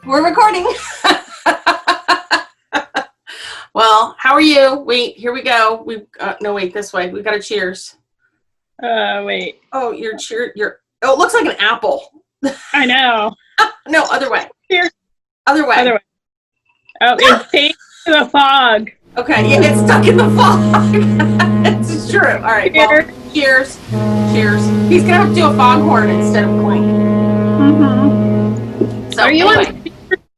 We're recording. Well, how are you? Wait, here we go. No, wait, this way. We've got a cheers. Wait. Oh, oh, it looks like an apple. I know. No, other way. Cheers. Other way. Oh, it's fake to the fog. Okay, yeah, it's stuck in the fog. It's true. All right, cheers. Well, cheers. Cheers. He's going to have to do a foghorn instead of clink. Mm-hmm. So,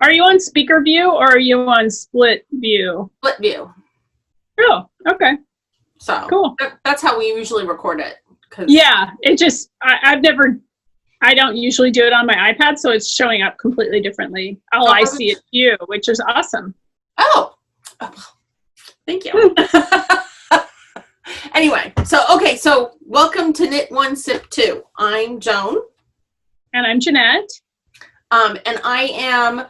are you on speaker view or are you on split view? Split view. Oh, okay. So cool. That's how we usually record it. Yeah, it just, I don't usually do it on my iPad, so it's showing up completely differently. I see it you, which is awesome. Oh, thank you. Anyway, so welcome to Knit 1 Sip 2. I'm Joan. And I'm Jeanette. And I am,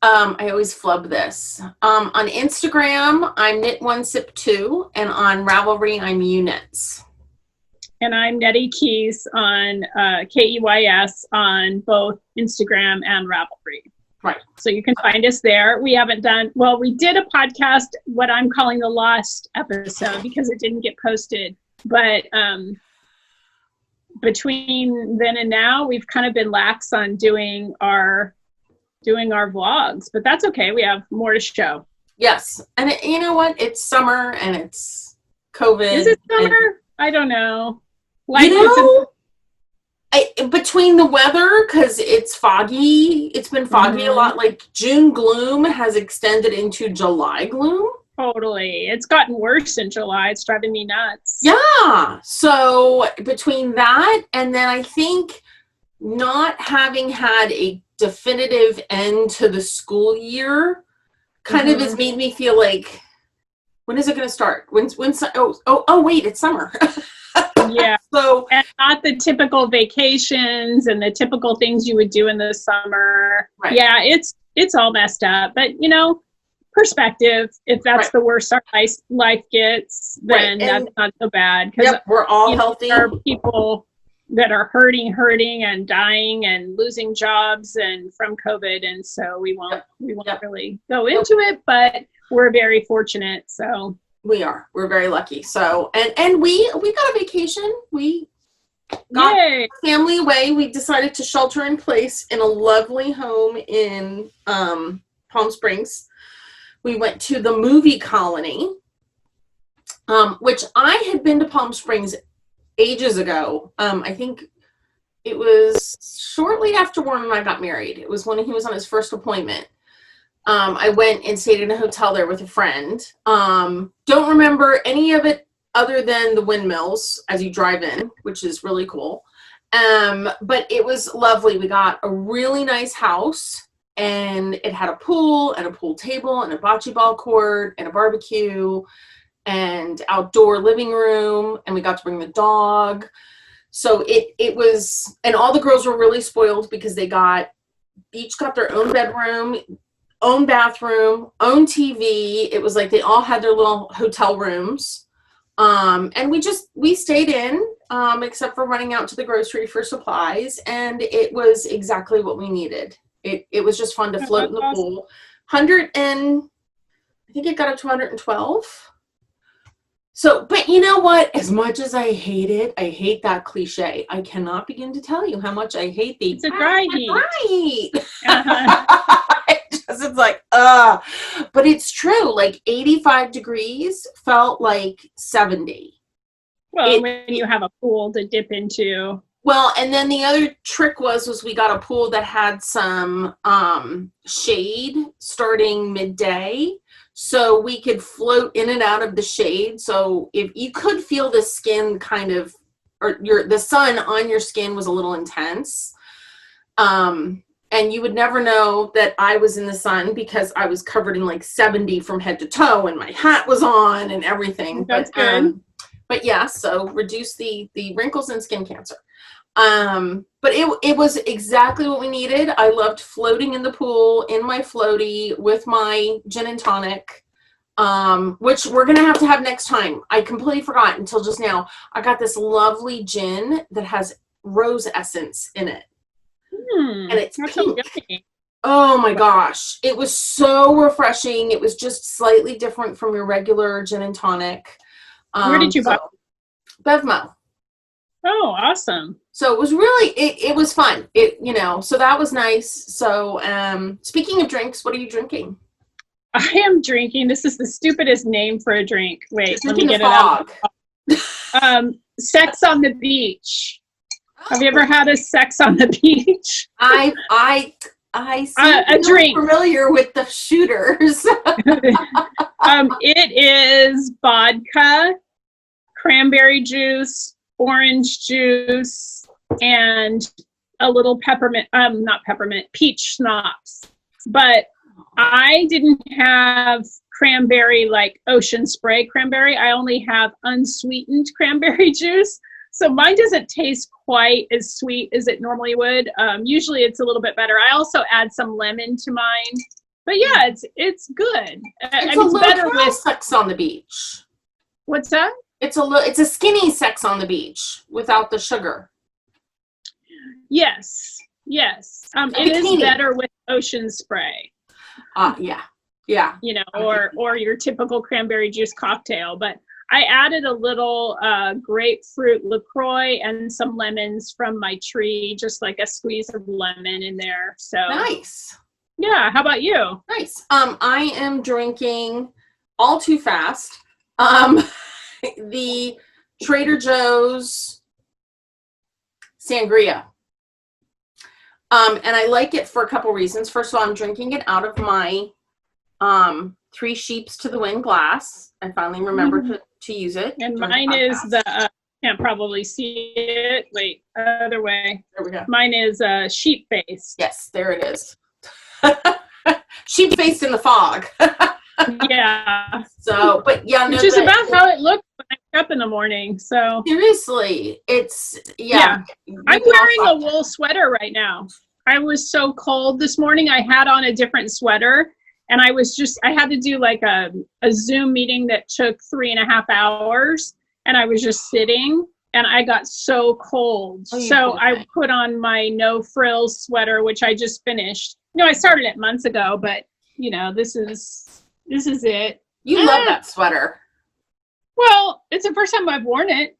I always flub this. On Instagram, I'm Knit 1 Sip 2, and on Ravelry, I'm Uknits. And I'm Nettie Keys on KEYS on both Instagram and Ravelry. Right. So you can find us there. We did a podcast, what I'm calling the lost episode, because it didn't get posted. But between then and now, we've kind of been lax on doing our vlogs. But that's okay. We have more to show. Yes. And you know what? It's summer and it's COVID. Is it summer? I don't know. Between the weather, because it's foggy, it's been foggy a lot. Like June gloom has extended into July gloom. Totally. It's gotten worse in July. It's driving me nuts. Yeah. So between that and then I think not having had a definitive end to the school year kind of has made me feel like, when is it going to start? Wait, it's summer. Yeah. So, and not the typical vacations and the typical things you would do in the summer. Right. Yeah, it's all messed up. But perspective. If that's the worst our life gets, then that's not so bad. Because we're all healthy. There are people that are hurting and dying and losing jobs and from COVID, and so we won't really go into it. But we're very fortunate. So. We're very lucky. So, and we got a vacation. We got family away. We decided to shelter in place in a lovely home in Palm Springs. We went to the movie Colony, which I had been to Palm Springs ages ago. I think it was shortly after Warren and I got married. It was when he was on his first appointment. I went and stayed in a hotel there with a friend. Don't remember any of it other than the windmills as you drive in, which is really cool. But it was lovely. We got a really nice house, and it had a pool and a pool table and a bocce ball court and a barbecue and outdoor living room, and we got to bring the dog. So it was, and all the girls were really spoiled because they each got their own bedroom, own bathroom, own TV. It was like they all had their little hotel rooms. And we stayed in, except for running out to the grocery for supplies. And it was exactly what we needed. It was just fun to float in the pool. I think it got up to 112. So, but you know what? As much as I hate that cliche. I cannot begin to tell you how much I hate it's a dry heat. Right. It's like, but it's true. Like 85 degrees felt like 70. Well, when you have a pool to dip into. Well, and then the other trick was we got a pool that had some shade starting midday, so we could float in and out of the shade. So if you could feel the skin kind of, or the sun on your skin was a little intense. And you would never know that I was in the sun because I was covered in like 70 from head to toe, and my hat was on and everything. That's good. But yeah, so reduce the wrinkles and skin cancer. But it was exactly what we needed. I loved floating in the pool in my floaty with my gin and tonic, which we're going to have next time. I completely forgot until just now. I got this lovely gin that has rose essence in it. And it's pink. Oh my gosh. It was so refreshing. It was just slightly different from your regular gin and tonic. Where did you buy? Bevmo. Oh, awesome. So it was really, it was fun. So that was nice. So speaking of drinks, what are you drinking? I am drinking, this is the stupidest name for a drink. Wait, let me get it out. Sex on the Beach. Have you ever had a Sex on the Beach? I a drink. Familiar with the shooters. It is vodka, cranberry juice, orange juice, and a little peach schnapps. But I didn't have cranberry, like ocean spray cranberry. I only have unsweetened cranberry juice. So mine doesn't taste quite as sweet as it normally would. Usually it's a little bit better. I also add some lemon to mine. But yeah, it's good. It's better with Sex on the Beach. What's that? It's a skinny Sex on the Beach without the sugar. Yes. It is better with ocean spray. Yeah. Or your typical cranberry juice cocktail. But I added a little grapefruit LaCroix and some lemons from my tree, just like a squeeze of lemon in there. So nice. Yeah. How about you? Nice. I am drinking all too fast. The Trader Joe's sangria. And I like it for a couple reasons. First of all, I'm drinking it out of my Three Sheeps to the Wind glass. I finally remembered to use it. And mine is can't probably see it. Wait, other way. There we go. Mine is sheep faced. Yes, there it is. Sheep faced in the fog. Yeah. So, but yeah, which is about how it looked when I wake up in the morning. So seriously, it's yeah. I'm wearing a wool sweater right now. I was so cold this morning. I had on a different sweater, and I had to do like a Zoom meeting that took 3.5 hours, and I was just sitting, and I got so cold. So I put on my no frills sweater, which I just finished. I started it months ago, but this is it. You love that sweater. Well, it's the first time I've worn it.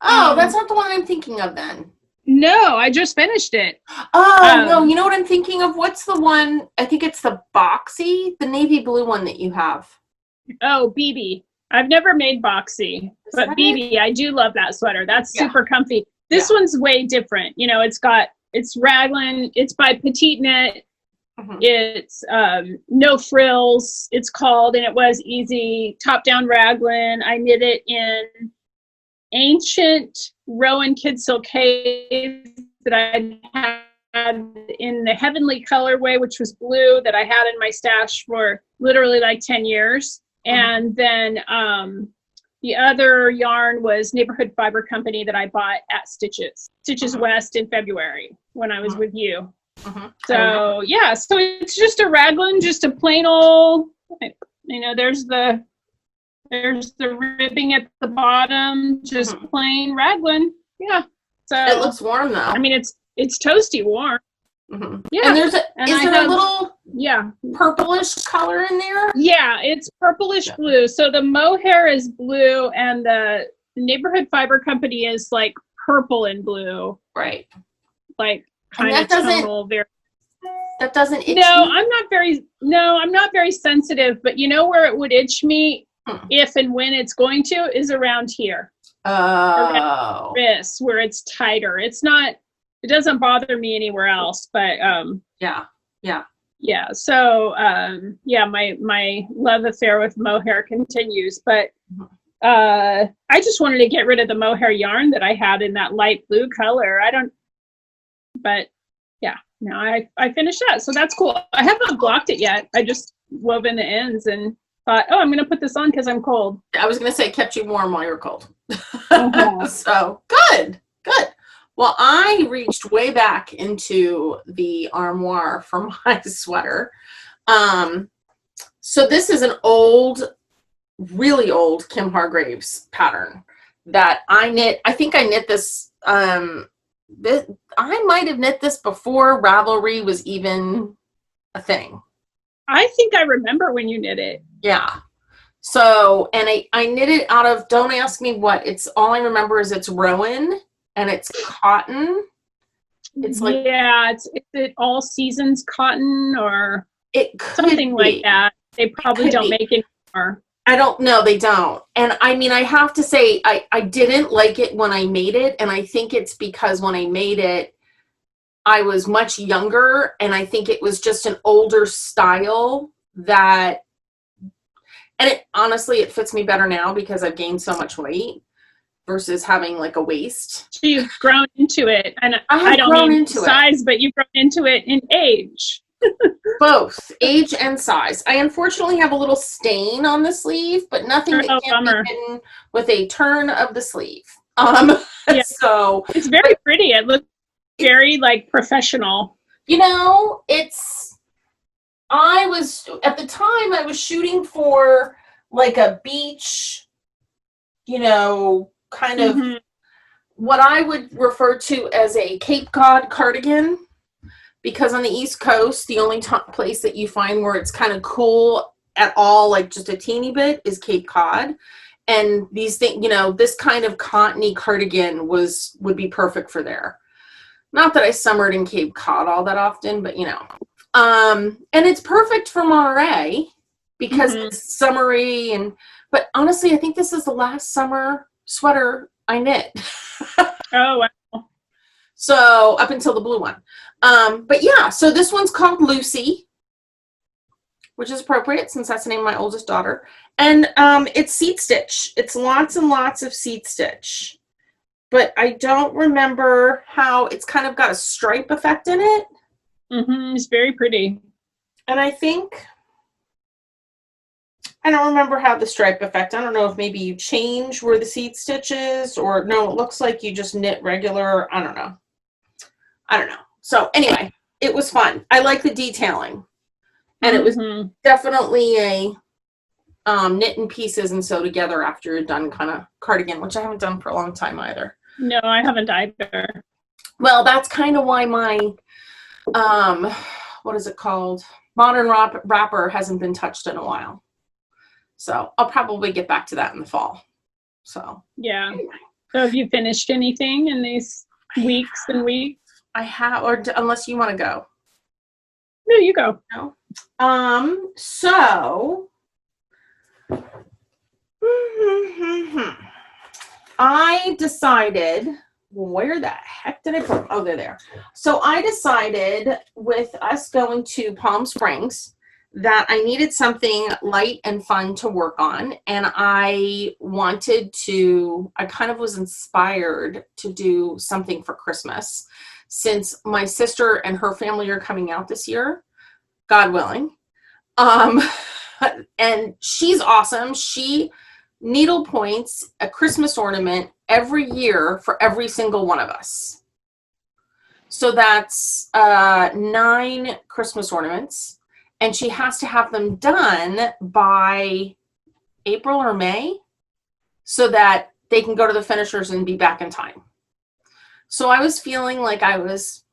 Oh, that's not the one I'm thinking of then. No, I just finished it. Oh, no, you know what I'm thinking of? What's the one? I think it's the boxy, the navy blue one that you have. Oh, BB. I've never made boxy, but BB, I do love that sweater. That's super comfy. This one's way different. It's raglan. It's by Petite Knit. Mm-hmm. It's no frills, it's called, and it was easy top-down raglan. I knit it in ancient Rowan kid silk haze that I had in the heavenly colorway, which was blue, that I had in my stash for literally like 10 years. Mm-hmm. And then the other yarn was Neighborhood Fiber Company that I bought at Stitches West in February when I was with you. Mm-hmm. So so it's just a raglan, just a plain old, there's the ribbing at the bottom, just plain raglan. Yeah. So it looks warm though. I mean, it's toasty warm. Mm-hmm. Yeah. And is there a little purplish color in there? Yeah, it's purplish blue. So the mohair is blue, and the Neighborhood Fiber Company is like purple and blue. Right. Like. That doesn't itch. I'm not very sensitive, but where it would itch me if and when it's going to is around here. Around wrist, where it's tighter. It doesn't bother me anywhere else, but so my love affair with mohair continues, but I just wanted to get rid of the mohair yarn that I had in that light blue color. But I finished that, so that's cool. I haven't blocked it yet. I just wove in the ends and thought, I'm going to put this on because I'm cold. I was going to say it kept you warm while you were cold. So good. Well, I reached way back into the armoire for my sweater. So this is an really old Kim Hargraves pattern that I knit. I think I knit this. I might have knit this before Ravelry was even a thing. I think I remember when you knit it. Yeah. So, and I knit it out of, don't ask me what, it's all I remember is it's Rowan and it's cotton. It's like, yeah, is it all seasons cotton or it could something be. like that? They probably don't make it anymore. I don't know, they don't. And I mean, I have to say, I didn't like it when I made it, and I think it's because when I made it, I was much younger, and I think it was just an older style that, and it honestly, it fits me better now because I've gained so much weight versus having like a waist. So you've grown into it, and I don't mean into size, but you've grown into it in age. Both age and size. I unfortunately have a little stain on the sleeve, but nothing that can't be hidden with a turn of the sleeve. Yeah. So it's very pretty. It looks very like professional. You know, I was at the time I was shooting for like a beach, you know, kind of what I would refer to as a Cape Cod cardigan. Because on the East Coast, the only place that you find where it's kind of cool at all, like just a teeny bit, is Cape Cod. And these things, you know, this kind of cottony cardigan would be perfect for there. Not that I summered in Cape Cod all that often, but you know. And it's perfect for Monterey because it's summery but honestly, I think this is the last summer sweater I knit. Oh, wow. So up until the blue one. But yeah, so this one's called Lucy, which is appropriate since that's the name of my oldest daughter. And it's seat stitch. It's lots and lots of seat stitch. But I don't remember how it's kind of got a stripe effect in it. It's very pretty. And I don't remember how the stripe effect. I don't know if maybe you change where the seat stitch is, or no, it looks like you just knit regular. I don't know. So anyway, it was fun. I like the detailing. And it was definitely a knit in pieces and sew together after you're done kind of cardigan, which I haven't done for a long time either. No, I haven't either. Well, that's kind of why my, what is it called? Modern wrapper hasn't been touched in a while. So I'll probably get back to that in the fall. So yeah. Anyway. So have you finished anything in these weeks and weeks? I have, or unless you want to go. No, you go. No. So I decided, where the heck did I put them? Oh, they're there. So I decided with us going to Palm Springs that I needed something light and fun to work on. And I kind of was inspired to do something for Christmas since my sister and her family are coming out this year, God willing. And she's awesome. She needle points a Christmas ornament every year for every single one of us. So that's 9 Christmas ornaments. And she has to have them done by April or May so that they can go to the finishers and be back in time. So I was feeling like I was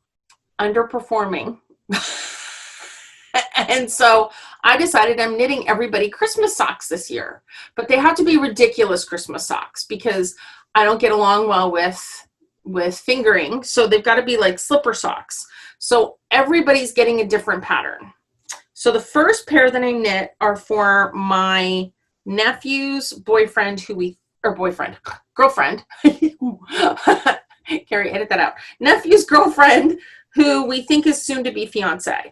underperforming. And so I decided I'm knitting everybody Christmas socks this year. But they have to be ridiculous Christmas socks because I don't get along well with fingering. So they've got to be like slipper socks. So everybody's getting a different pattern. So the first pair that I knit are for my nephew's boyfriend, girlfriend. Carrie, edit that out. Nephew's girlfriend, who we think is soon to be fiance.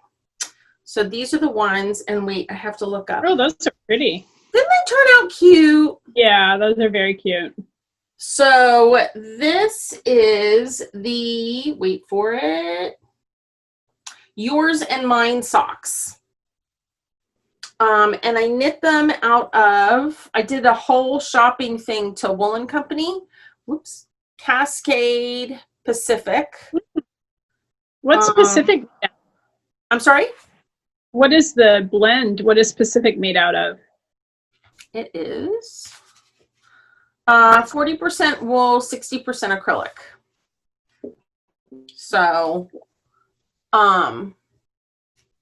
So these are the ones, and wait, I have to look up. Oh, those are pretty. Didn't they turn out cute? Yeah, those are very cute. So this is the, wait for it, Yours and Mine socks. And I knit them out of, I did a whole shopping thing to Woolen Company. Whoops. Cascade Pacific. What's Pacific? I'm sorry? What is the blend? What is Pacific made out of? It is 40% wool, 60% acrylic. So,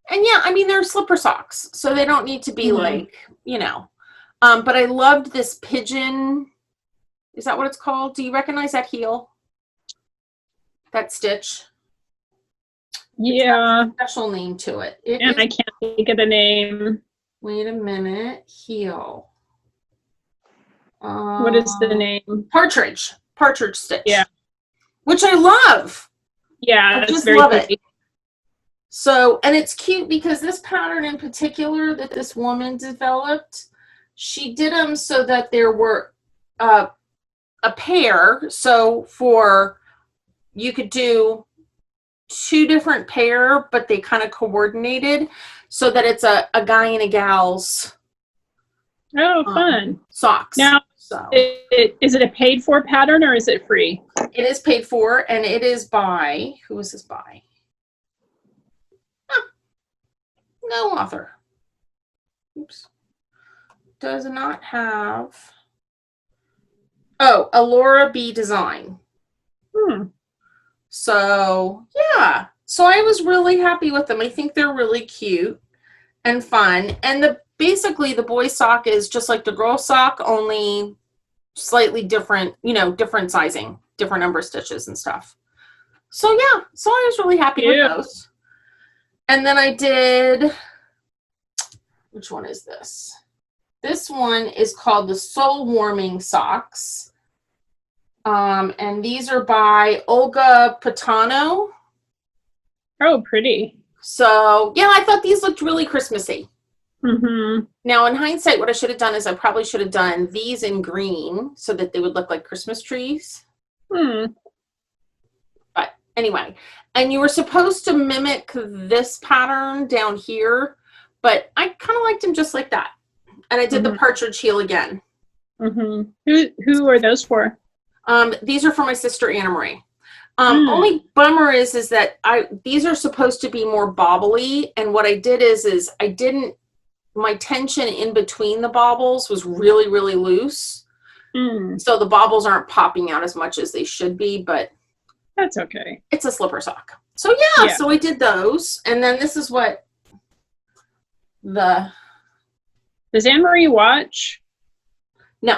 And yeah, I mean, they're slipper socks, so they don't need to be like, but I loved this pigeon. Is that what it's called? Do you recognize that heel? That stitch? Yeah. It's got a special name to it. And I can't think of the name. Wait a minute. Heel. What is the name? Partridge stitch. Yeah. Which I love. Yeah, I just love it. So, and it's cute because this pattern in particular that this woman developed, she did them so that there were a pair. So you could do 2 different pair, but they kind of coordinated so that it's a guy and a gal's fun socks. Now, is it a paid for pattern or is it free? It is paid for, and it is by, who is this by? No author. Oops. Does not have. Oh, Alora B Design. So, yeah. So I was really happy with them. I think they're really cute and fun. And basically the boy sock is just like the girl sock, only slightly different, different sizing, different number of stitches and stuff. So yeah, so I was really happy with those. And then I did, which one is this? This one is called the Soul Warming Socks. And these are by Olga Patano. Oh, pretty. So yeah, I thought these looked really Christmassy. Mm-hmm. Now, in hindsight, what I should have done is I probably should have done these in green so that they would look like Christmas trees. But anyway, and you were supposed to mimic this pattern down here, but I kind of liked them just like that. And I did the partridge heel again. Who are those for? These are for my sister Anna Marie. Only bummer is that these are supposed to be more bobbly, and what I did is I didn't. My tension in between the bobbles was really, really loose. So the bobbles aren't popping out as much as they should be, but that's okay. It's a slipper sock. So yeah, so I did those. And then this is what Does Anne-Marie watch? No.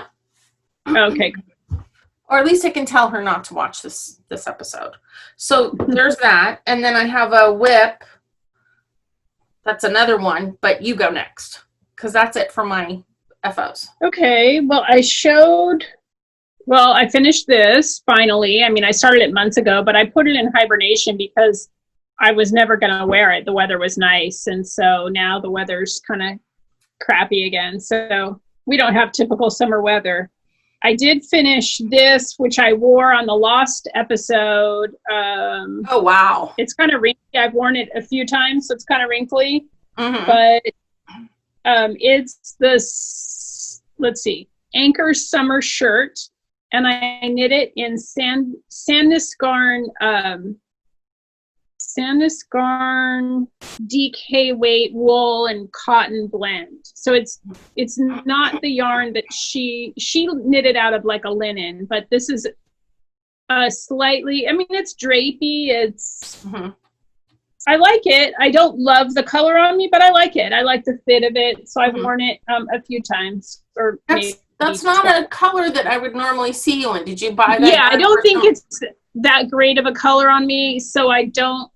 Okay. Or at least I can tell her not to watch this episode. So there's that. And then I have a whip. That's another one, but you go next because that's it for my FOs. Okay. Well, I finished this finally. I mean, I started it months ago, but I put it in hibernation because I was never going to wear it. The weather was nice. And so now the weather's kind of crappy again. So we don't have typical summer weather. I did finish this, which I wore on the Lost episode. Oh, wow. It's kind of wrinkly. I've worn it a few times, so it's kind of wrinkly. But it's this, let's see, Anchor Summer shirt. And I knit it in Sandnes Garn DK weight wool and cotton blend. So it's not the yarn that she knitted out of like a linen, but this is slightly, I mean, it's drapey. It's I like it. I don't love the color on me, but I like it. I like the fit of it. So I've worn it a few times. Or that's not a color that I would normally see you in. Did you buy that? Yeah, I don't think it's that great of a color on me, so I don't.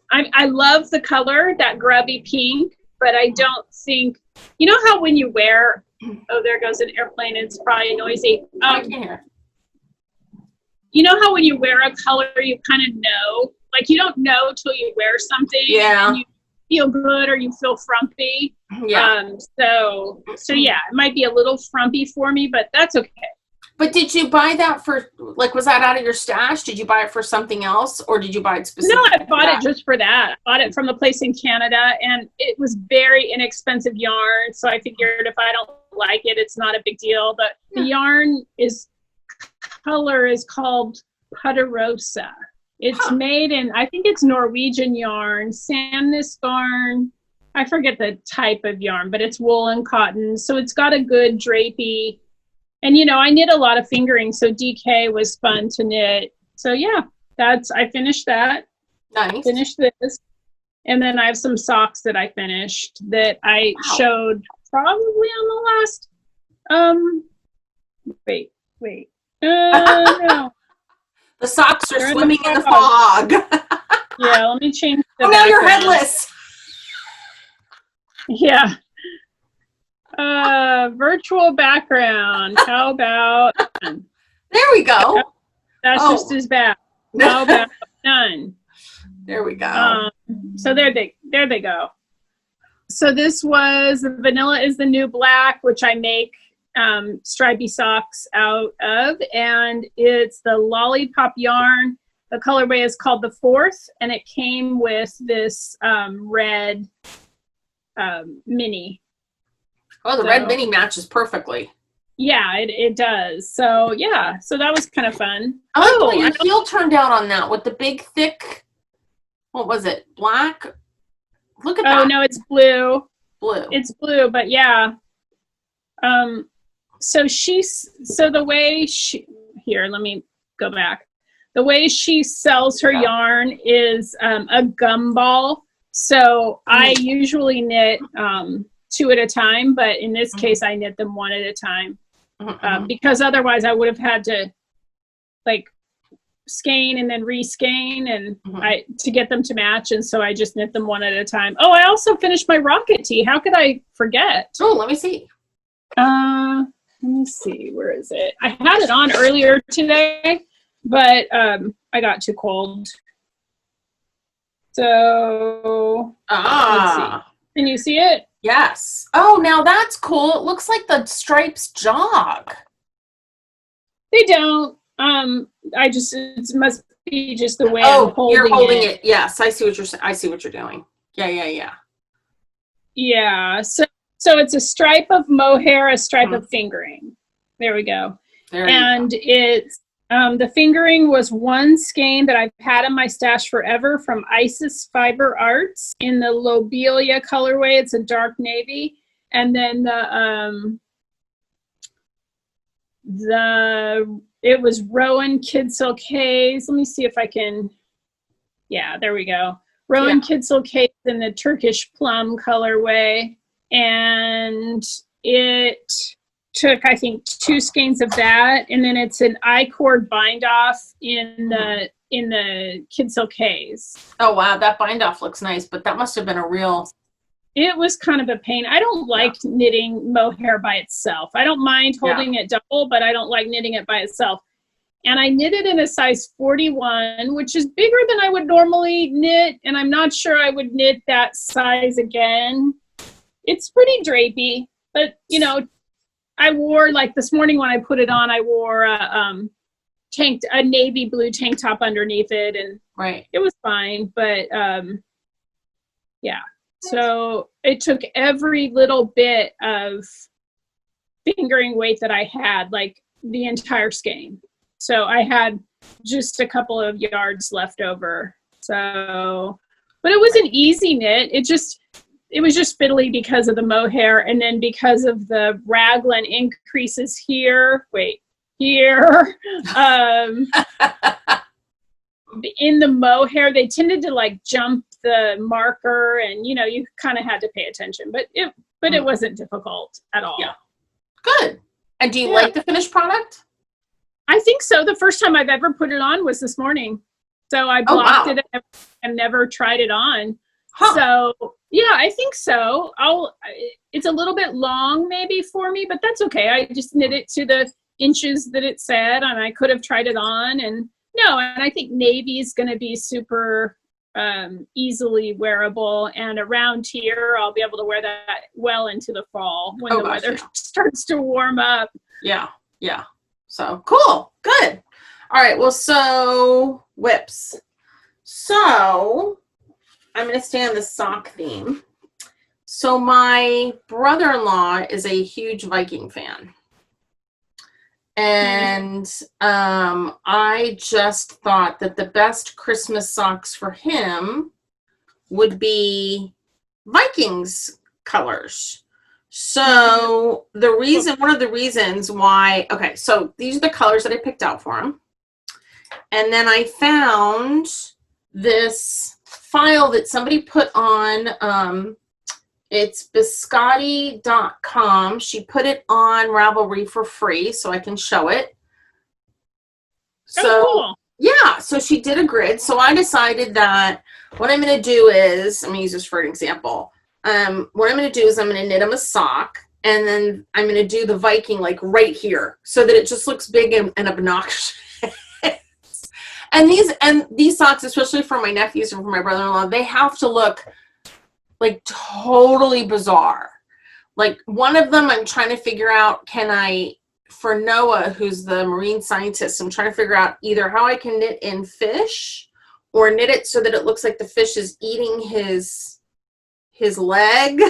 I love the color, that grubby pink, but I don't think, you know how when you wear, oh, there goes an airplane, it's probably noisy. I can't hear. You know how when you wear a color, you kind of know, like you don't know till you wear something. Yeah. And you feel good or you feel frumpy. Yeah. So yeah, it might be a little frumpy for me, but that's okay. But did you buy that for, like, was that out of your stash? Did you buy it for something else, or did you buy it specifically? No, I bought it just for that. I bought it from a place in Canada, and it was very inexpensive yarn, so I figured if I don't like it, it's not a big deal. But the yarn color is called Puttarosa. It's made in, I think it's Norwegian yarn, Sandnes Garn. I forget the type of yarn, but it's wool and cotton, so it's got a good drapey. And, you know, I knit a lot of fingering, so DK was fun to knit. So, yeah, I finished that. Nice. Finished this. And then I have some socks that I finished that I showed probably on the last, no. The socks are swimming in the fog. Yeah, let me change the background. Now you're headless. Yeah. Virtual background. How about none? There we go. That's just as bad. How about none? There we go. So there they go. So this was Vanilla is the New Black, which I make stripy socks out of, and it's the lollipop yarn. The colorway is called the Fourth, and it came with this red mini. Oh, the red mini matches perfectly. Yeah, it does. So yeah, so that was kind of fun. I like the way your heel turned out on that with the big thick. What was it? Black. Look at that. Oh no, it's blue. Blue. It's blue, but yeah. So the way here, let me go back. The way she sells her yarn is a gumball. So I usually knit 2 at a time, but in this case, I knit them 1 at a time because otherwise I would have had to like skein and then reskein and to get them to match, and so I just knit them 1 at a time. Oh, I also finished my rocket tee. How could I forget? Oh, let me see. Let me see. Where is it? I had it on earlier today, but I got too cold. So let's see. Can you see it? Yes. Oh, now that's cool. It looks like the stripes jog. They don't. It must be just the way I'm holding it. You're holding it. Yes, I see what you're saying. I see what you're doing. Yeah. Yeah. So it's a stripe of mohair, a stripe of fingering. There we go. It's the fingering was 1 skein that I've had in my stash forever from Isis Fiber Arts in the Lobelia colorway. It's a dark navy, and then it was Rowan Kid Silk Haze. Let me see if I can. Yeah, there we go. Rowan Kid Silk Haze in the Turkish Plum colorway, and it took, I think, 2 skeins of that, and then it's an I-cord bind off in the Kid Silk Haze. Oh wow, that bind off looks nice, but that must have been a real. It was kind of a pain. I don't like knitting mohair by itself. I don't mind holding it double, but I don't like knitting it by itself. And I knitted in a size 41, which is bigger than I would normally knit, and I'm not sure I would knit that size again. It's pretty drapey, but you know, I wore, like this morning when I put it on, I wore a navy blue tank top underneath it, and it was fine. But yeah, so it took every little bit of fingering weight that I had, like the entire skein. So I had just a couple of yards left over. So, but it was an easy knit. It was just fiddly because of the mohair, and then because of the raglan increases here. Here. In the mohair, they tended to like jump the marker, and you know, you kind of had to pay attention. But it wasn't difficult at all. Yeah. Good. And do you like the finished product? I think so. The first time I've ever put it on was this morning. So I blocked it and never tried it on. Huh. So yeah, I think so. It's a little bit long maybe for me, but that's okay. I just knit it to the inches that it said, and I could have tried it on. And I think navy is going to be super easily wearable, and around here I'll be able to wear that well into the fall when the weather starts to warm up. Yeah. So cool. Good. All right. Well, so whips. So I'm going to stay on the sock theme. So my brother-in-law is a huge Viking fan. And I just thought that the best Christmas socks for him would be Vikings colors. So one of the reasons why, so these are the colors that I picked out for him. And then I found this file that somebody put on, it's biscotti.com. She put it on Ravelry for free, so I can show it. So, cool. Yeah, so she did a grid. So I decided that what I'm going to do is, I'm going to use this for an example. What I'm going to do is I'm going to knit him a sock, and then I'm going to do the Viking like right here so that it just looks big and obnoxious. And these socks, especially for my nephews and for my brother-in-law, they have to look like totally bizarre. Like one of them I'm trying to figure out, for Noah, who's the marine scientist, I'm trying to figure out either how I can knit in fish or knit it so that it looks like the fish is eating his leg,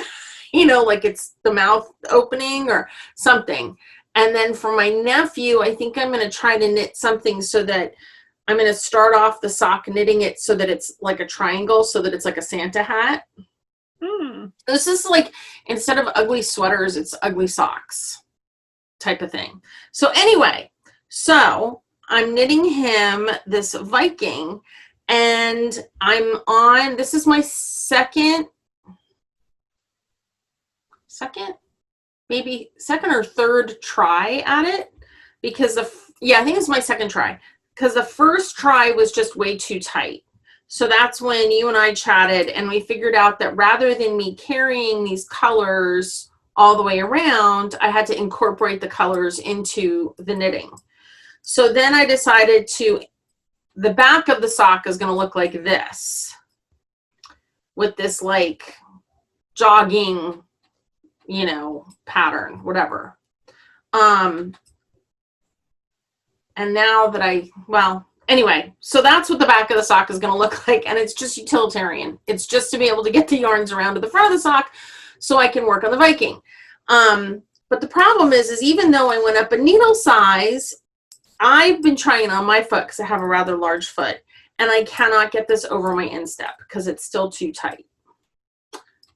like it's the mouth opening or something. And then for my nephew, I think I'm going to try to knit something so that I'm going to start off the sock knitting it so that it's like a triangle, so that it's like a Santa hat. This is like, instead of ugly sweaters, it's ugly socks type of thing. So anyway, so I'm knitting him this Viking, and this is my second or third try at it, because I think it's my second try, because the first try was just way too tight. So that's when you and I chatted, and we figured out that rather than me carrying these colors all the way around, I had to incorporate the colors into the knitting. So then I decided the back of the sock is going to look like this, with this like jogging, pattern, whatever. And now that anyway, so that's what the back of the sock is going to look like, and it's just utilitarian. It's just to be able to get the yarns around to the front of the sock so I can work on the Viking. But the problem is even though I went up a needle size, I've been trying on my foot because I have a rather large foot, and I cannot get this over my instep because it's still too tight.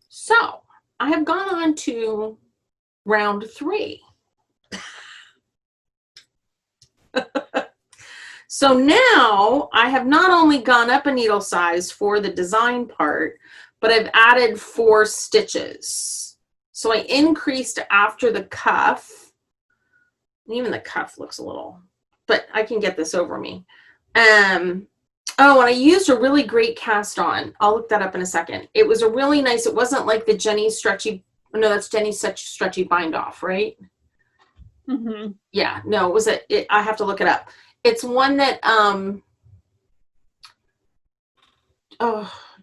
So I have gone on to round 3. So now I have not only gone up a needle size for the design part, but I've added 4 stitches. So I increased after the cuff. And even the cuff looks a little, but I can get this over me. And I used a really great cast on. I'll look that up in a second. It was a really nice, it wasn't like the Jenny's stretchy, no, that's Jenny's such stretchy bind off, right? Mm-hmm. Yeah, no, it was I have to look it up. It's one that,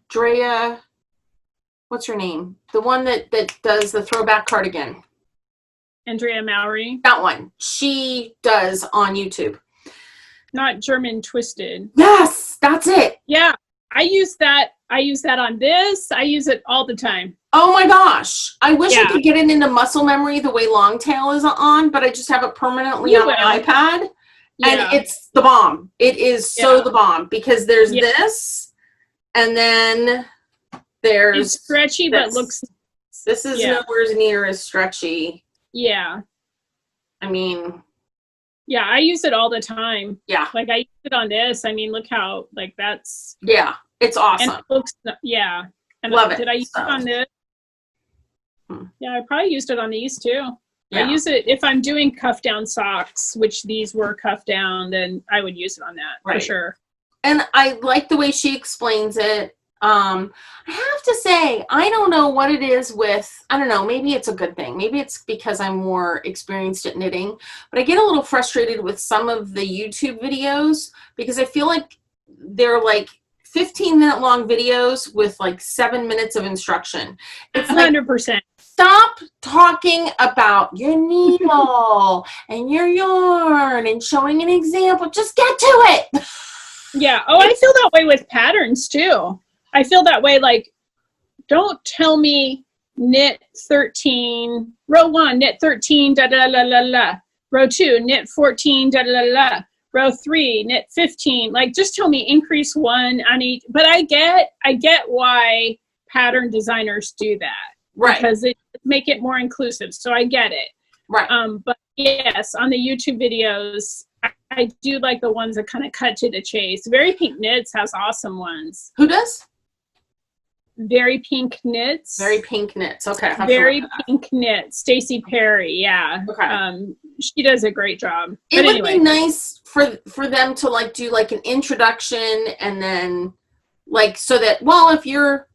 Drea, what's her name? The one that does the throwback cardigan. Andrea Mowry. That one. She does on YouTube. Not German Twisted. Yes, that's it. Yeah, I use that on this. I use it all the time. Oh my gosh. I wish I could get it into muscle memory the way Longtail is on, but I just have it permanently on my iPad. Yeah. And it's the bomb. It is so the bomb, because there's this, and then there's it's stretchy, but looks. This is nowhere near as stretchy. Yeah. I mean. Yeah, I use it all the time. Yeah. Like I use it on this. I mean, look how that's. Yeah, it's awesome. And it looks, And love it. Did I use it on this? Yeah, I probably used it on these too. Yeah. I use it if I'm doing cuff down socks, which these were cuff down, then I would use it on that for sure. And I like the way she explains it. I have to say, I don't know what it is with, I don't know, maybe it's a good thing. Maybe it's because I'm more experienced at knitting, but I get a little frustrated with some of the YouTube videos because I feel like they're like 15-minute long videos with like 7 minutes of instruction. It's 100%. Like, stop talking about your needle and your yarn and showing an example. Just get to it. Yeah. Oh, I feel that way with patterns too. I feel that way, like, don't tell me knit 13, row 1, knit 13, da-da-la-la-la. Row 2, knit 14, da-da-la-la. Row 3, knit 15. Like, just tell me increase 1 on each. But I get why pattern designers do that. Right. Because it make it more inclusive. So I get it. Right. But yes, on the YouTube videos, I do like the ones that kind of cut to the chase. Very Pink Knits has awesome ones. Who does? Very Pink Knits. Very Pink Knits. Okay. Very Pink Knits. Stacy Perry. Yeah. Okay. She does a great job. It would be nice for them to like do like an introduction and then like so that if you're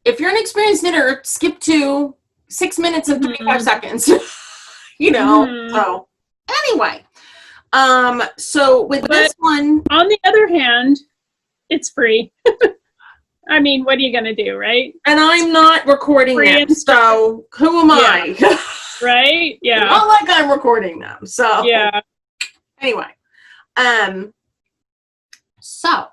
an experienced knitter, skip to 6 minutes and 35 seconds. So anyway. So with this one, on the other hand, it's free. I mean, what are you gonna do, right? And I'm not recording them, so who am I? Right? Yeah. Not like I'm recording them. So yeah. Anyway, so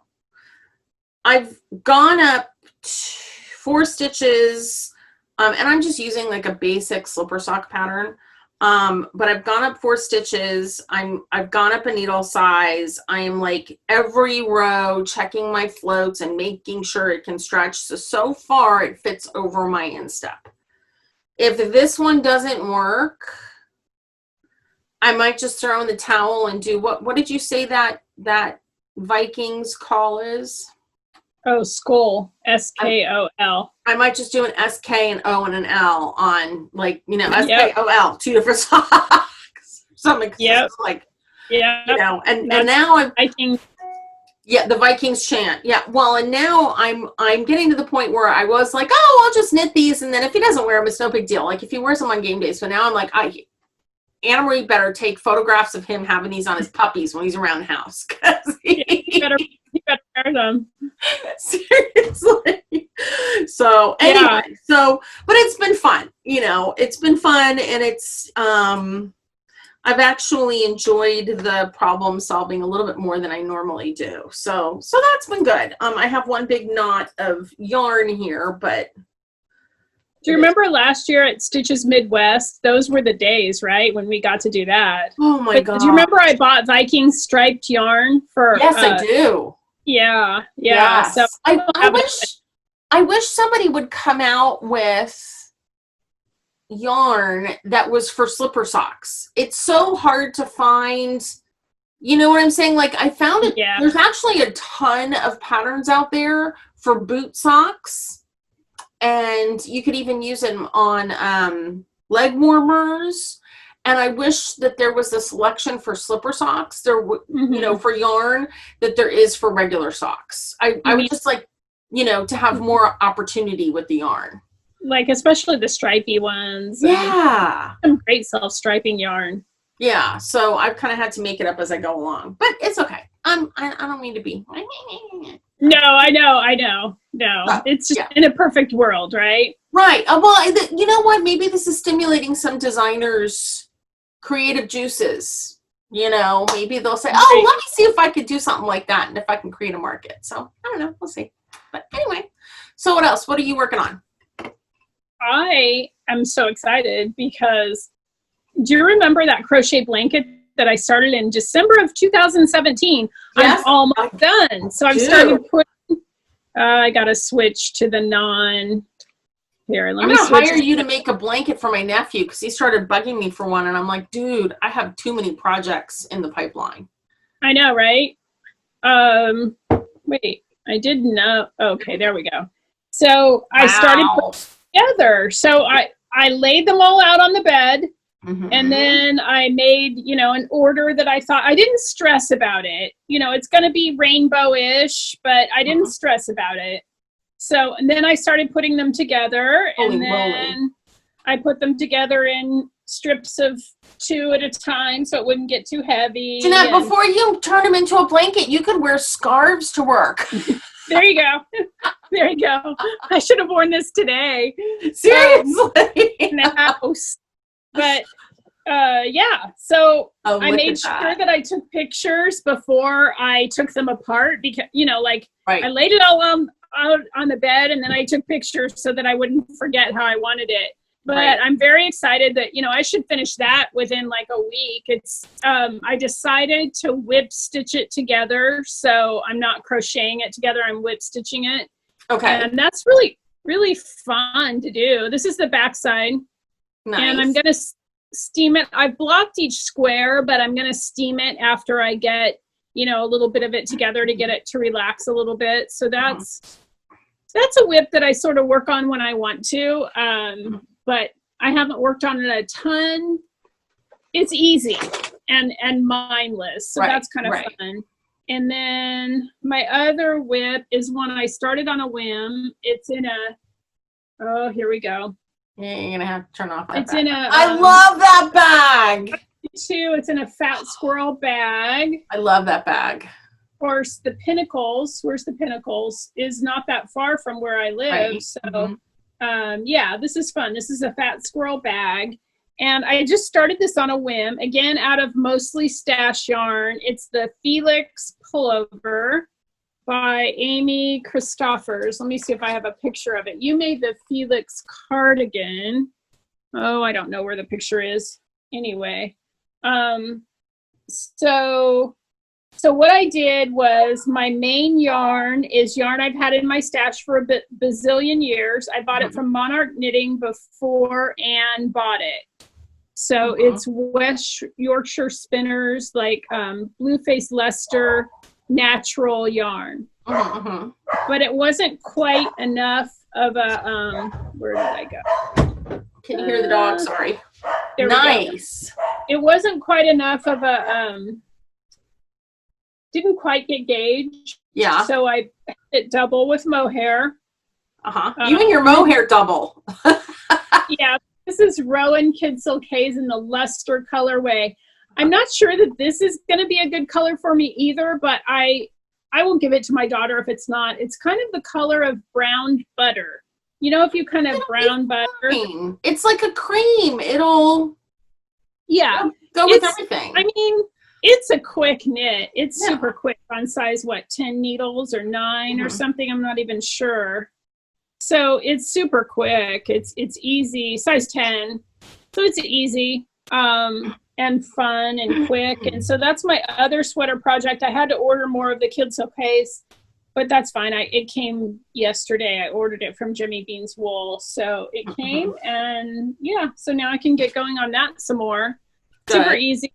I've gone up 4 stitches, and I'm just using like a basic slipper sock pattern. But I've gone up 4 stitches. I've gone up a needle size. I am like every row checking my floats and making sure it can stretch. So far it fits over my instep. If this one doesn't work, I might just throw in the towel and do what did you say that Vikings call is? Oh, Skol. S-K-O-L. I might just do an S-K, an O, and an L on, like, S-K-O-L, 2 different socks. Something like, and now I think. Yeah, the Vikings chant. Yeah, well, and now I'm getting to the point where I was like, oh, I'll just knit these, and then if he doesn't wear them, it's no big deal. Like, if he wears them on game days. So now I'm like, Anna Marie better take photographs of him having these on his puppies when he's around the house. He better wear them. Seriously. So anyway, but it's been fun. It's been fun, and it's I've actually enjoyed the problem solving a little bit more than I normally do. So that's been good. I have one big knot of yarn here, but do you remember last year at Stitches Midwest? Those were the days, right, when we got to do that. Oh my God. Do you remember I bought Viking striped yarn for? Yes, I do. Yeah. Yes. So I wish somebody would come out with yarn that was for slipper socks. It's so hard to find. You know what I'm saying? Like, I found it. Yeah. There's actually a ton of patterns out there for boot socks. And you could even use them on leg warmers. And I wish that there was a selection for slipper socks. There, for yarn that there is for regular socks. I would just like, to have more opportunity with the yarn. Like, especially the stripy ones. Yeah. Some great self-striping yarn. Yeah. So I've kind of had to make it up as I go along, but it's okay. I don't mean to be. No, I know. No, it's just in a perfect world, right? Right. Well, you know what? Maybe this is stimulating some designers' creative juices. Maybe they'll say, "Oh, let me see if I could do something like that, and if I can create a market." So I don't know. We'll see. But anyway, so what else? What are you working on? I am so excited because do you remember that crochet blanket that I started in December of 2017? Yes. I'm almost done. So I'm starting to put, I got to switch to the non. Here, I'm going to hire you to make a blanket for my nephew because he started bugging me for one. And I'm like, dude, I have too many projects in the pipeline. I know, right? Wait, I didn't know. Okay, there we go. So I started putting together. So I laid them all out on the bed. And then I made, an order that I thought I didn't stress about it. It's going to be rainbow-ish, but I didn't stress about it. So, and then I started putting them together and I put them together in strips of 2 at a time so it wouldn't get too heavy. Jeanette, before you turn them into a blanket, you could wear scarves to work. There you go. There you go. I should have worn this today. Seriously. In the house. But so I made sure that I took pictures before I took them apart because, I laid it all out on the bed and then I took pictures so that I wouldn't forget how I wanted it. But I'm very excited that, I should finish that within like a week. It's, I decided to whip stitch it together. So I'm not crocheting it together. I'm whip stitching it. Okay. And that's really, really fun to do. This is the back side. Nice. And I'm going to steam it. I've blocked each square, but I'm going to steam it after I get, a little bit of it together to get it to relax a little bit. So that's that's a whip that I sort of work on when I want to, but I haven't worked on it a ton. It's easy and mindless, so that's kind of fun. And then my other whip is one I started on a whim. It's in a, oh, here we go. Yeah, you're gonna have to turn off that It's bag. in a. I love that bag. Too. It's in a fat squirrel bag. I love that bag. Of course, the Pinnacles. Where's the Pinnacles? Is not that far from where I live. Right. So, yeah, this is fun. This is a fat squirrel bag. And I just started this on a whim, again, out of mostly stash yarn. It's the Felix pullover by Amy Christoffers. Let me see if I have a picture of it. You made the Felix cardigan. Oh, I don't know where the picture is. Anyway, so what I did was, my main yarn is yarn I've had in my stash for a bazillion years. I bought it from Monarch Knitting before Anne bought it. So it's West Yorkshire Spinners, like Blueface Leicester natural yarn. But it wasn't quite enough of a, where did I go? Can you hear the dog? Sorry. Nice. It wasn't quite enough of a, didn't quite get gauged. Yeah. So I had it double with mohair. You and your mohair double. Yeah. This is Rowan Kidsel K's in the Luster colorway. I'm not sure that this is going to be a good color for me either, but I will give it to my daughter if it's not. It's kind of the color of browned butter. You know, if you kind of brown butter. It's like a cream. It'll go with everything. I mean, it's a quick knit. It's super quick on size, 10 needles or 9 or something. I'm not even sure. So it's super quick. It's easy, size 10. So it's easy and fun and quick. And so that's my other sweater project. I had to order more of the Kidsel K's, but that's fine. It came yesterday. I ordered it from Jimmy Bean's Wool. So it came, and yeah, so now I can get going on that some more. Good. Super easy.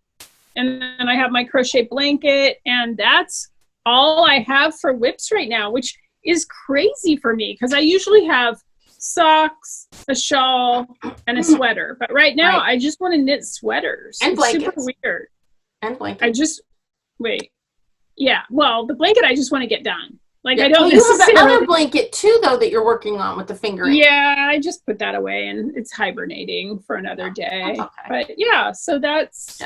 And then I have my crochet blanket, and that's all I have for whips right now, which is crazy for me because I usually have socks, a shawl, and a sweater. But right now, I just want to knit sweaters. And blankets. It's super weird. And blankets. Yeah, well, the blanket I just want to get done. Like, I don't you have that other blanket too, though, that you're working on with the fingering. Yeah, I just put that away, and it's hibernating for another day. Okay. But yeah, so that's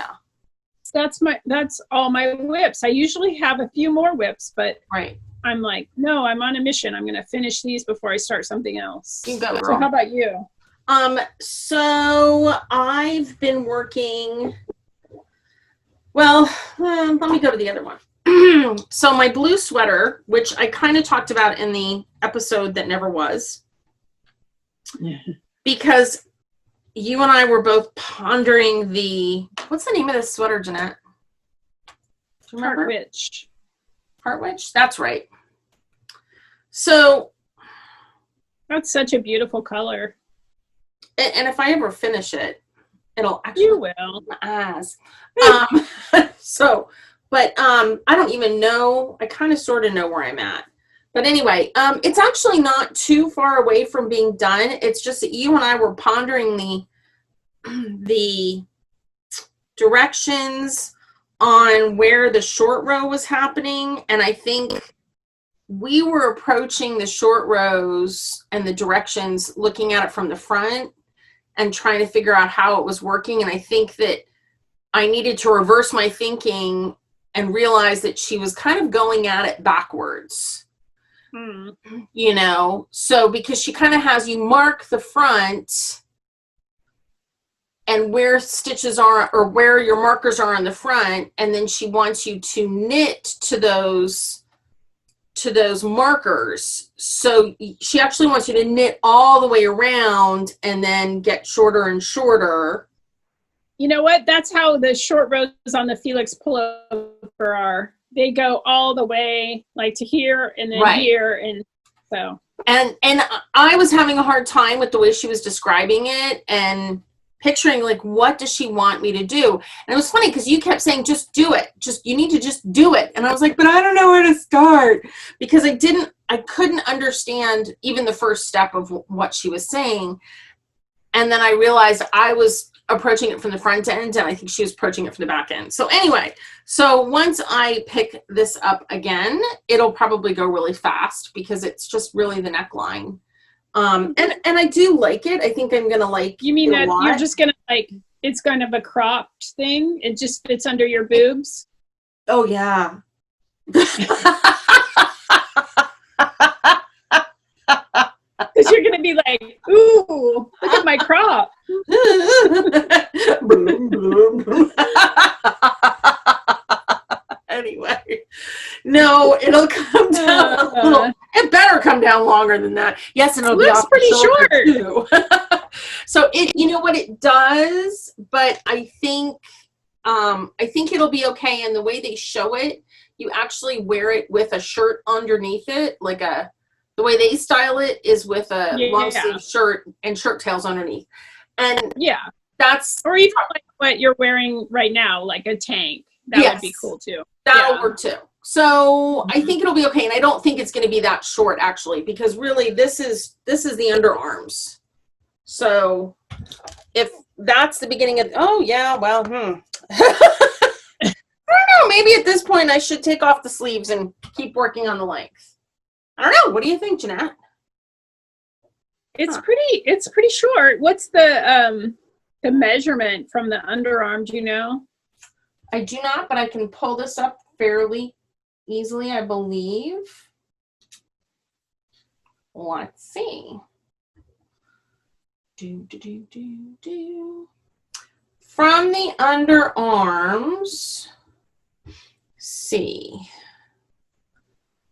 all my whips. I usually have a few more whips, but I'm like, no, I'm on a mission. I'm going to finish these before I start something else. You go. So how about you? So I've been working, well, let me go to the other one. So my blue sweater, which I kind of talked about in the episode that never was, because you and I were both pondering what's the name of this sweater, Jeanette? Do you remember? Hartwich? That's right. So that's such a beautiful color. And if I ever finish it, it'll actually. You will. My ass. But I don't even know. I kind of sort of know where I'm at. But anyway, it's actually not too far away from being done. It's just that you and I were pondering the directions on where the short row was happening, and I think we were approaching the short rows and the directions looking at it from the front and trying to figure out how it was working. And I think that I needed to reverse my thinking and realize that she was kind of going at it backwards. You know, so because she kind of has you mark the front and where stitches are, or where your markers are on the front, and then she wants you to knit to those markers. So she actually wants you to knit all the way around and then get shorter and shorter. You know what? That's how the short rows on the Felix pullover are. They go all the way, like, to here and then here, and so. And I was having a hard time with the way she was describing it and picturing, like, what does she want me to do? And it was funny because you kept saying, just do it. You need to just do it. And I was like, but I don't know where to start, because I didn't I couldn't understand even the first step of what she was saying. And then I realized I was approaching it from the front end, and I think she was approaching it from the back end. So anyway, so once I pick this up again, it'll probably go really fast because it's just really the neckline. And I do like it. I think I'm gonna like. You mean that you're just gonna like, it's kind of a cropped thing? It just fits under your boobs? Oh yeah. Because you're gonna be like, ooh, look at my crop. Anyway, no, it'll come down a little. It better come down longer than that. Yes, and it'll be off pretty short too. So it, you know what it does, but I think it'll be okay. And the way they show it, you actually wear it with a shirt underneath it, like the way they style it is with a long sleeve shirt and shirt tails underneath. And that's, or even like what you're wearing right now, like a tank. That would be cool too. That'll work too. So I think it'll be okay. And I don't think it's going to be that short actually, because really this is the underarms. So if that's the beginning of, oh yeah, well, I don't know. Maybe at this point I should take off the sleeves and keep working on the length. I don't know. What do you think, Jeanette? It's pretty short. What's the measurement from the underarm? Do you know? I do not, but I can pull this up fairly easily, I believe. Let's see. From the underarms, see.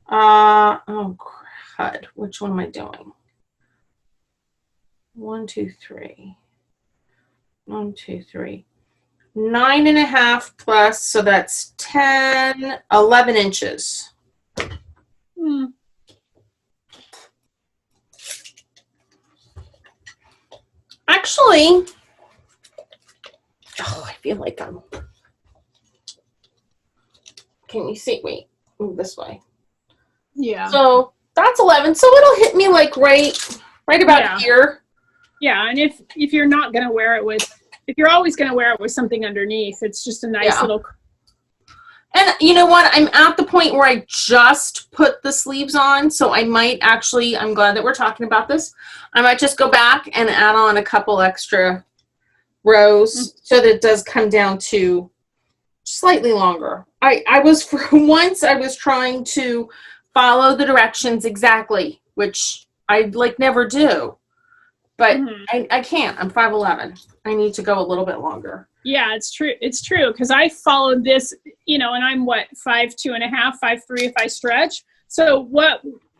Oh crud. Which one am I doing? 1, 2, 3. 1, 2, 3. 9.5 plus, so that's 10, 11 inches. Actually, I feel like I'm. Can you see? Wait, move this way. Yeah. So that's 11. So it'll hit me like right about here. Yeah, and if you're not gonna wear it with, if you're always gonna wear it with something underneath, it's just a nice little. And you know what? I'm at the point where I just put the sleeves on, so I might actually. I'm glad that we're talking about this. I might just go back and add on a couple extra rows so that it does come down to slightly longer. I was for once I was trying to follow the directions exactly, which I like never do. But I can't. I'm 5'11". I need to go a little bit longer. Yeah, it's true. It's true because I followed this, and I'm what, 5'2.5", 5'3" if I stretch. So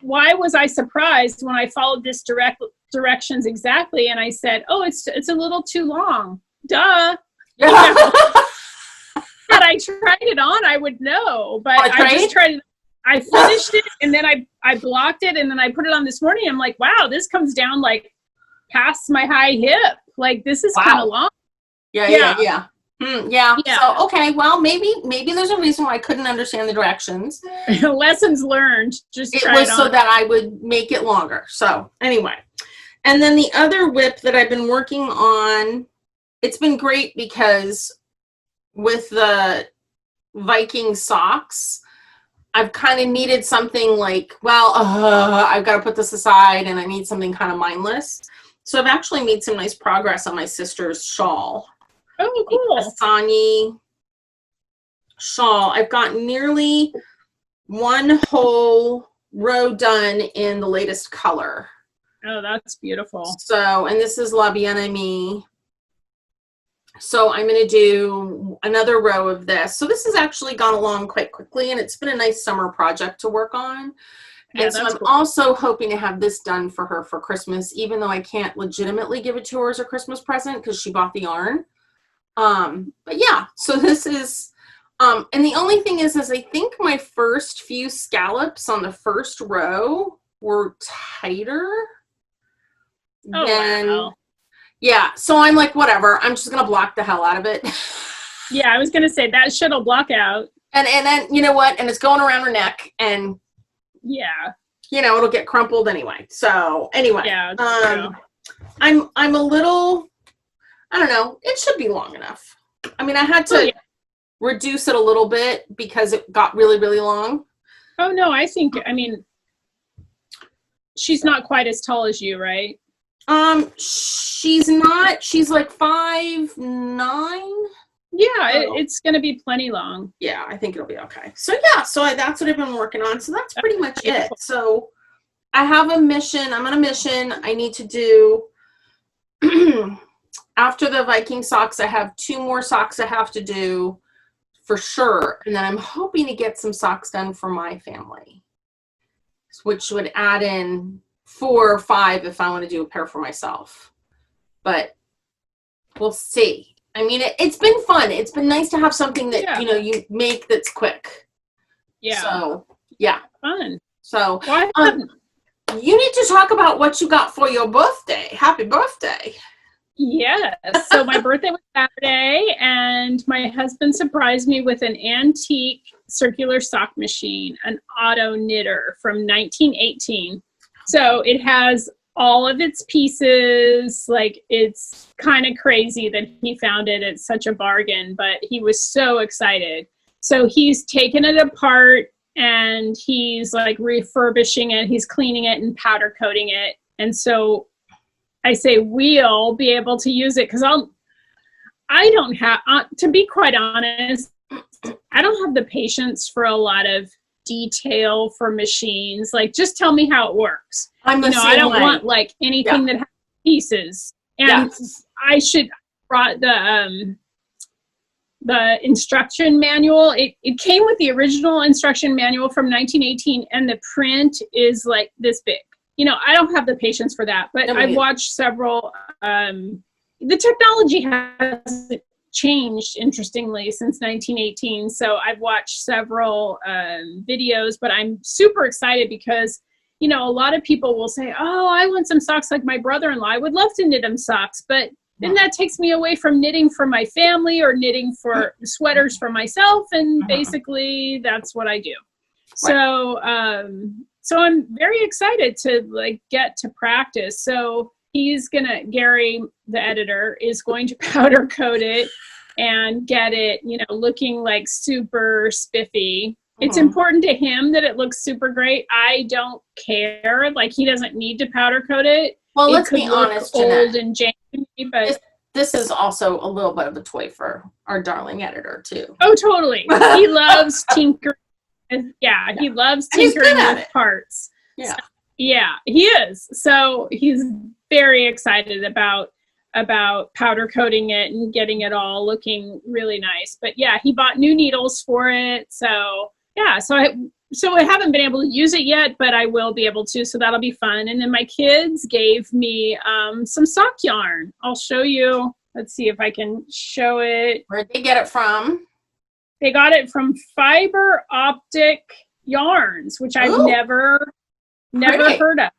why was I surprised when I followed this directions exactly? And I said, oh, it's a little too long. Duh. Yeah. Had I tried it on, I would know. But I just tried it. I finished it and then I blocked it and then I put it on this morning. I'm like, wow, this comes down like past my high hip. Like this is kind of long. Yeah. So okay, well maybe there's a reason why I couldn't understand the directions. Lessons learned. Just it was so that I would make it longer. So anyway, and then the other whip that I've been working on, it's been great because with the Viking socks, I've kind of needed something like, well, I've got to put this aside and I need something kind of mindless. So I've actually made some nice progress on my sister's shawl. Oh, cool. A Sani shawl. I've got nearly one whole row done in the latest color. Oh, that's beautiful. So, and this is La Bien-Aimée. So I'm going to do another row of this. So this has actually gone along quite quickly, and it's been a nice summer project to work on. Yeah, and so I'm also hoping to have this done for her for Christmas, even though I can't legitimately give it to her as a Christmas present because she bought the yarn. But yeah, so this is, and the only thing is I think my first few scallops on the first row were tighter than, wow. Yeah, so I'm like, whatever, I'm just going to block the hell out of it. Yeah, I was going to say that shit'll block out. And then, you know what, and it's going around her neck, and yeah. it'll get crumpled anyway. So anyway, Yeah. I'm a little, I don't know, it should be long enough. I mean, I had to reduce it a little bit because it got really, really long. Oh no, I mean, she's not quite as tall as you, right? She's not, she's like 5'9". Yeah, it's going to be plenty long. Yeah, I think it'll be okay. So yeah, that's what I've been working on. So that's pretty much it. So I have a mission. I'm on a mission. I need to do, after the Viking socks, I have 2 more socks I have to do for sure. And then I'm hoping to get some socks done for my family, which would add in 4 or 5 if I want to do a pair for myself. But we'll see. I mean, it's been fun. It's been nice to have something that, you make that's quick. Yeah. So, yeah. Fun. So, you need to talk about what you got for your birthday. Happy birthday. Yes. So my birthday was Saturday, and my husband surprised me with an antique circular sock machine, an auto knitter from 1918. So it has all of its pieces. Like, it's kind of crazy that he found it at such a bargain, but he was so excited. So he's taken it apart and he's like refurbishing it. He's cleaning it and powder coating it. And so I say we'll be able to use it because I don't have, to be quite honest, I don't have the patience for a lot of detail for machines. Like, just tell me how it works. I don't want like anything that has pieces. And I should brought the instruction manual. It came with the original instruction manual from 1918, and the print is like this big. I don't have the patience for that, but I've watched several, the technology hasn't changed, interestingly, since 1918. So I've watched several videos, but I'm super excited because, a lot of people will say, oh, I want some socks like my brother-in-law. I would love to knit him socks, but then that takes me away from knitting for my family or knitting for sweaters for myself. And basically that's what I do. Right. So I'm very excited to get to practice. So Gary, the editor, is going to powder coat it and get it, looking like super spiffy. It's important to him that it looks super great. I don't care. Like, he doesn't need to powder coat it. Well, let's be honest, old and janky, but this is also a little bit of a toy for our darling editor too. Oh, totally. He loves tinkering. Yeah, he loves tinkering with parts. Yeah. So, yeah, he is. So he's very excited about powder coating it and getting it all looking really nice. But yeah, he bought new needles for it. So yeah, so I haven't been able to use it yet, but I will be able to. So that'll be fun. And then my kids gave me some sock yarn. I'll show you. Let's see if I can show it. Where'd they get it from? They got it from Fiber Optic Yarns, which I've never heard of.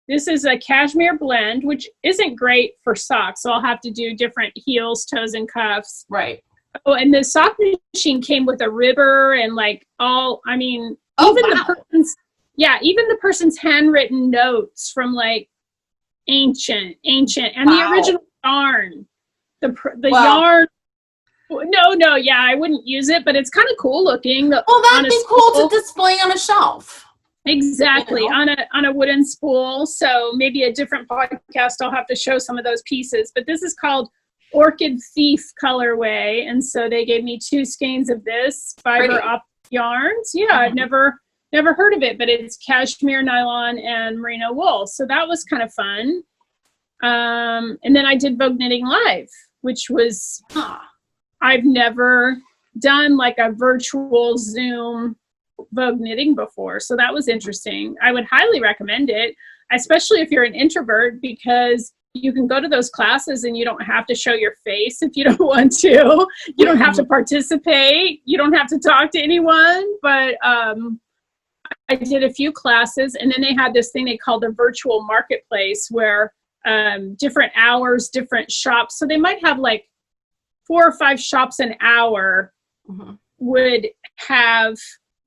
This is a cashmere blend, which isn't great for socks. So I'll have to do different heels, toes, and cuffs. Right. Oh, and the sock machine came with a ribber and even the person's handwritten notes from like ancient, and the original yarn, the yarn. No, yeah, I wouldn't use it, but it's kind of cool looking. Well, that'd be cool to display on a shelf. Exactly, on a wooden spool. So maybe a different podcast, I'll have to show some of those pieces. But this is called Orchid Thief colorway, and so they gave me 2 skeins of this Fiber Optic yarns. Yeah, I've never heard of it, but it's cashmere, nylon, and merino wool. So that was kind of fun. And then I did Vogue Knitting Live, which was I've never done like a virtual Zoom Vogue Knitting before, so that was interesting. I would highly recommend it, especially if you're an introvert, because you can go to those classes and you don't have to show your face if you don't want to. You don't have to participate. You don't have to talk to anyone. But I did a few classes, and then they had this thing they called the virtual marketplace where different hours, different shops. So they might have like 4 or 5 shops an hour would have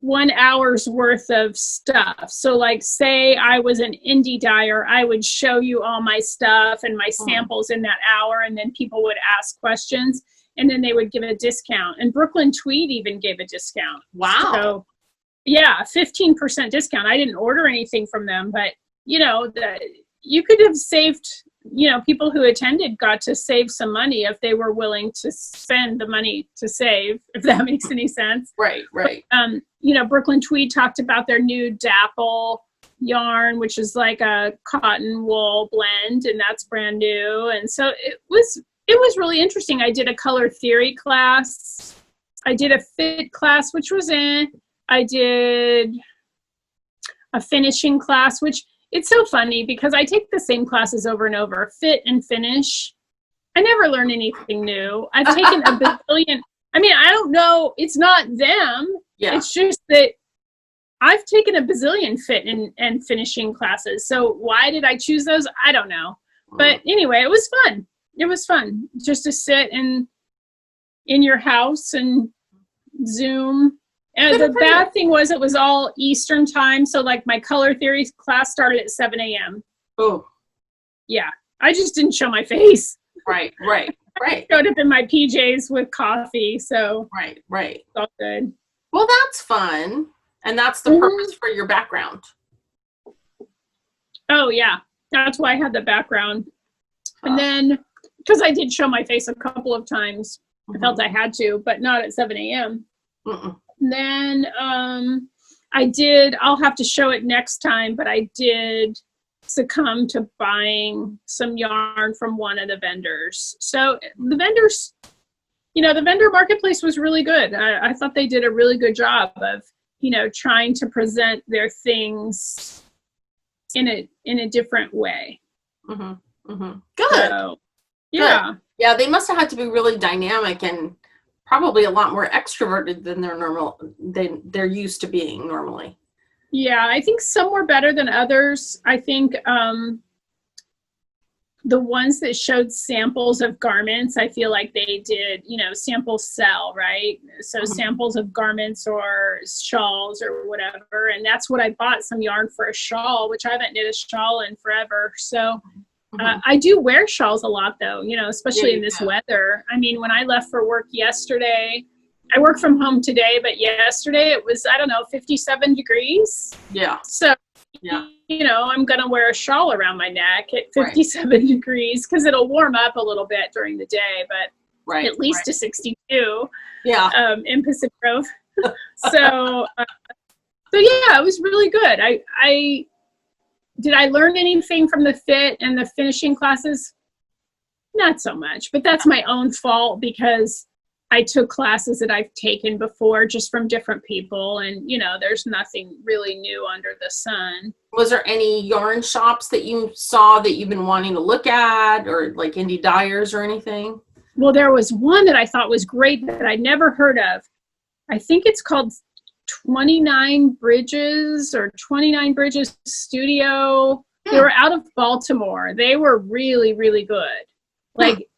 1 hour's worth of stuff. So like, say I was an indie dyer, I would show you all my stuff and my samples in that hour, and then people would ask questions, and then they would give a discount. And Brooklyn Tweed even gave a discount. Wow. So yeah, 15% discount. I didn't order anything from them, but you know, you could have saved, you know, people who attended got to save some money if they were willing to spend the money to save, if that makes any sense. Right. But, you know, Brooklyn Tweed talked about their new Dapple yarn, which is like a cotton wool blend, and that's brand new. And so it was really interesting. I did a color theory class. I did a fit class, which was I did a finishing class, which it's so funny because I take the same classes over and over, fit and finish. I never learn anything new. I've taken a bazillion. I mean, I don't know. It's not them. Yeah. It's just that I've taken a bazillion fit and finishing classes. So why did I choose those? I don't know. But anyway, it was fun. It was fun just to sit in your house and Zoom. And the bad thing was it was all Eastern time. So like my color theory class started at 7 a.m. Oh. Yeah. I just didn't show my face. Right. Showed up in my PJs with coffee. So Right. It's all good. Well, that's fun. And that's the purpose for your background. Oh, yeah. That's why I had the background. And then, because I did show my face a couple of times, I felt I had to, but not at 7 a.m. Then I'll have to show it next time, but I did succumb to buying some yarn from one of the vendors. So the vendors, you know, the vendor marketplace was really good. I thought they did a really good job of, you know, trying to present their things in a different way. Good. So, yeah. Good. Yeah, they must have had to be really dynamic and probably a lot more extroverted than they're used to being normally. Yeah, I think some were better than others. I think the ones that showed samples of garments, I feel like they did, you know, samples sell, right? So samples of garments or shawls or whatever. And that's what I bought, some yarn for a shawl, which I haven't knit a shawl in forever. So I do wear shawls a lot though, you know, especially in this weather. I mean, when I left for work yesterday, I work from home today, but yesterday it was, 57 degrees. Yeah. So, you know, I'm going to wear a shawl around my neck at 57 degrees because it'll warm up a little bit during the day, but at least to 62 in Pacific Grove. So yeah, it was really good. Did I learn anything from the fit and the finishing classes? Not so much, but that's my own fault because I took classes that I've taken before just from different people, and, you know, there's nothing really new under the sun. Was there any yarn shops that you saw that you've been wanting to look at, or like indie dyers or anything? Well, there was one that I thought was great that I'd never heard of. I think it's called 29 Bridges or 29 Bridges Studio. They were out of Baltimore. They were really, really good. Like,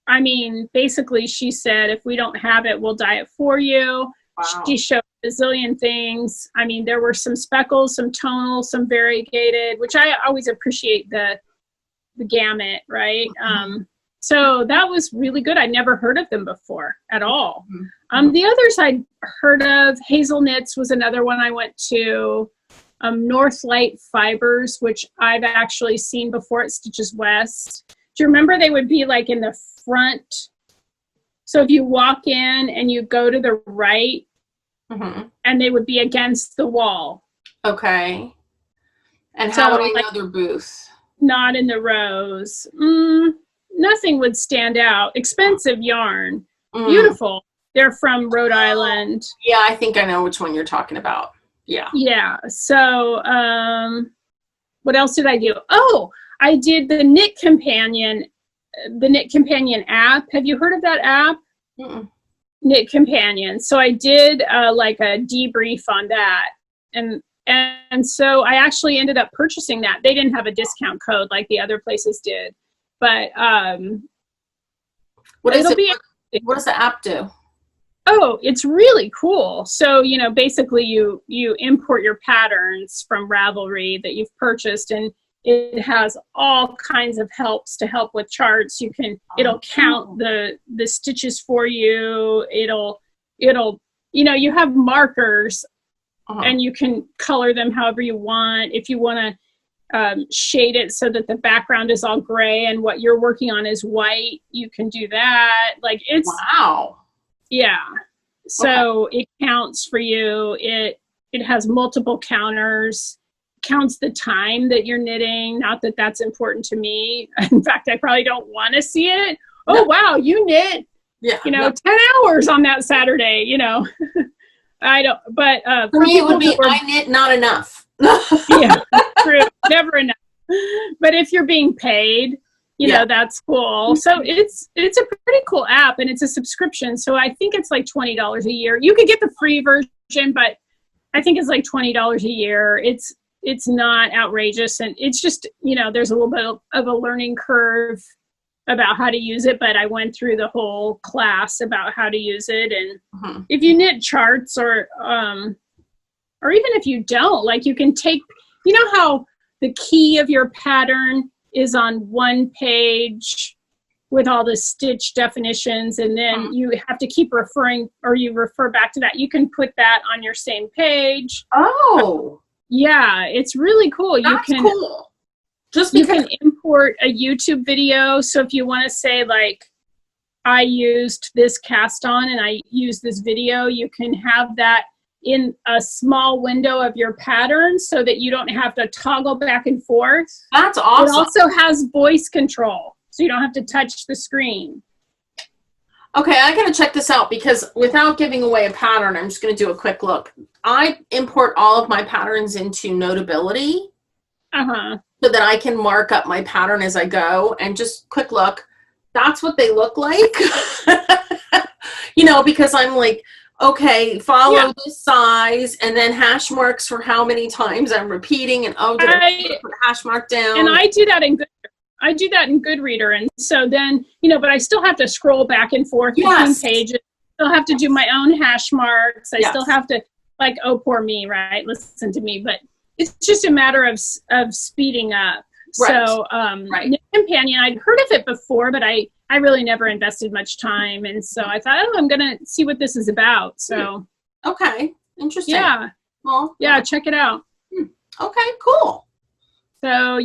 I mean, basically she said, if we don't have it, we'll dye it for you. Wow. She showed a zillion things. I mean, there were some speckles, some tonal, some variegated, which I always appreciate the gamut, right? So that was really good. I'd never heard of them before at all. The others I'd heard of, Hazel Knits was another one I went to. Northlight Fibers, which I've actually seen before at Stitches West. Do you remember they would be like in the front? So if you walk in and you go to the right, and they would be against the wall. Okay. And how would I know their booth? Not in the rows. Nothing would stand out. Expensive yarn. Beautiful. They're from Rhode Island. Yeah, I think I know which one you're talking about. Yeah. Yeah. So what else did I do? Oh, I did the Knit Companion app. Have you heard of that app? Knit Companion. So I did like a debrief on that. And so I actually ended up purchasing that. They didn't have a discount code like the other places did. But what does the app do? Oh, it's really cool. So, you know, basically you import your patterns from Ravelry that you've purchased, and it has all kinds of helps to help with charts. It'll count the stitches for you. It'll, you know, you have markers and you can color them however you want. If you want to shade it so that the background is all gray and what you're working on is white, you can do that. Like, it's, wow. Yeah. So it counts for you. It has multiple counters, counts the time that you're knitting. Not that that's important to me. In fact, I probably don't want to see it. Oh, wow, you knit, 10 hours on that Saturday, you know. I don't, but for me it would be, I knit not enough. Yeah, true. Never enough. But if you're being paid, you know, that's cool. So it's a pretty cool app, and it's a subscription. So I think it's like $20 a year. You could get the free version, but I think it's like $20 a year. It's not outrageous, and it's just, you know, there's a little bit of a learning curve about how to use it, but I went through the whole class about how to use it. And if you knit charts or even if you don't, like, you can take, you know how the key of your pattern is on one page with all the stitch definitions, and then you have to keep referring, or you refer back to that. You can put that on your same page. Oh. Yeah, it's really cool. That's cool. Just because you can import a YouTube video. So if you want to say, like, I used this cast on and I used this video, you can have that in a small window of your pattern so that you don't have to toggle back and forth. That's awesome. It also has voice control, so you don't have to touch the screen. Okay, I gotta check this out, because without giving away a pattern, I'm just gonna do a quick look. I import all of my patterns into Notability so that I can mark up my pattern as I go, and just quick look. That's what they look like. You know, because I'm like, okay, follow this size, and then hash marks for how many times I'm repeating, and did I put a hash mark down? And I do that in Goodreader, and so then, you know, but I still have to scroll back and forth between pages. I still have to do my own hash marks. I still have to, like, oh, poor me, right? Listen to me. But it's just a matter of speeding up. Right. So Knit Companion, I'd heard of it before, but I really never invested much time. And so I thought, I'm going to see what this is about. So. Okay. Interesting. Yeah. Well, check it out. Okay, cool. So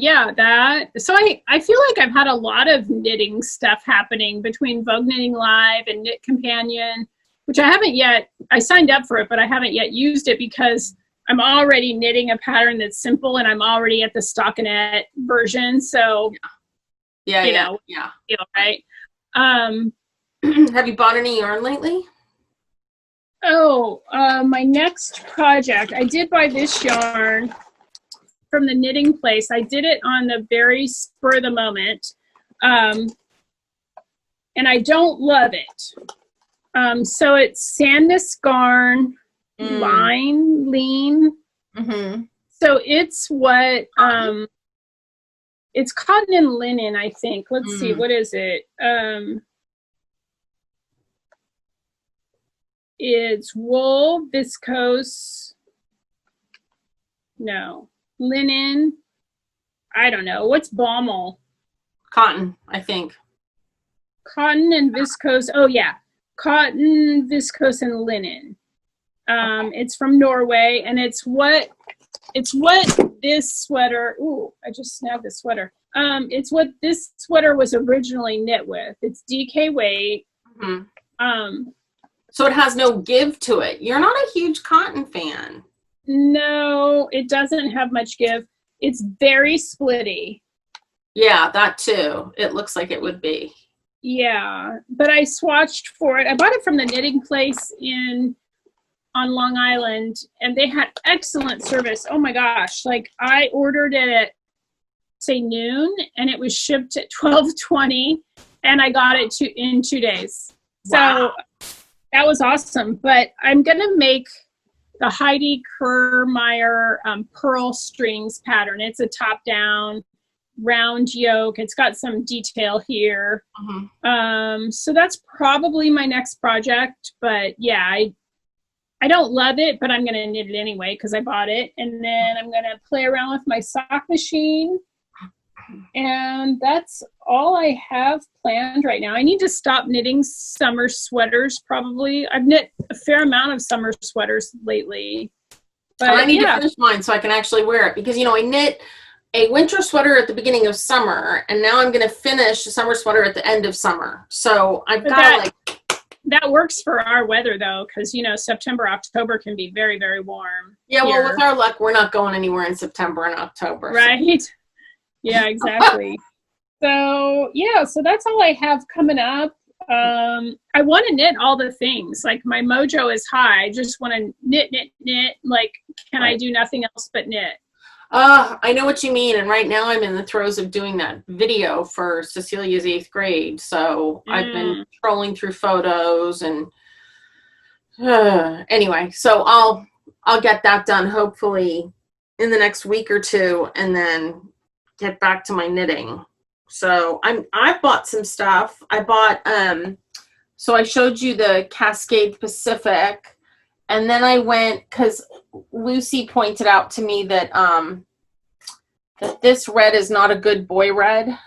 so I feel like I've had a lot of knitting stuff happening between Vogue Knitting Live and Knit Companion, which I haven't yet, I signed up for it, but I haven't yet used it because I'm already knitting a pattern that's simple, and I'm already at the stockinette version. So, yeah. Right. Have you bought any yarn lately? Oh, my next project, I did buy this yarn from the knitting place. I did it on the very spur of the moment. And I don't love it. So it's Sandnes Garn, Line Lean. So it's what, it's cotton and linen, I think. Let's see, what is it? It's wool, viscose, linen, I don't know. What's Baumel? Cotton, I think. Cotton and viscose. Oh, yeah. Cotton, viscose, and linen. It's from Norway, and it's what this sweater, I just snagged the sweater. It's what this sweater was originally knit with. It's DK weight. So it has no give to it. You're not a huge cotton fan. No, it doesn't have much give. It's very splitty. Yeah, that too. It looks like it would be. Yeah, but I swatched for it. I bought it from the knitting place on Long Island, and they had excellent service. Oh my gosh. Like, I ordered it at, say, noon, and it was shipped at 12:20, and I got it in 2 days. Wow. So that was awesome. But I'm going to make the Heidi Kerrmeyer pearl strings pattern. It's a top down. round yoke. It's got some detail here. Mm-hmm. So that's probably my next project. But yeah, I don't love it, but I'm going to knit it anyway because I bought it. And then I'm going to play around with my sock machine. And that's all I have planned right now. I need to stop knitting summer sweaters probably. I've knit a fair amount of summer sweaters lately. But I need to finish mine so I can actually wear it because, you know, I knit a winter sweater at the beginning of summer, and now I'm going to finish a summer sweater at the end of summer. So I've got that works for our weather though, because, you know, September, October can be very, very warm. Yeah, well, with our luck, we're not going anywhere in September and October. Right. So. Yeah, exactly. So that's all I have coming up. I want to knit all the things. Like my mojo is high. I just want to knit. Like, can I do nothing else but knit? I know what you mean. And right now I'm in the throes of doing that video for Cecilia's 8th grade. So I've been trolling through photos and anyway, so I'll get that done hopefully in the next week or two and then get back to my knitting. So I've bought some stuff. I bought so I showed you the Cascade Pacific, and then I went because Lucy pointed out to me that that this red is not a good boy red.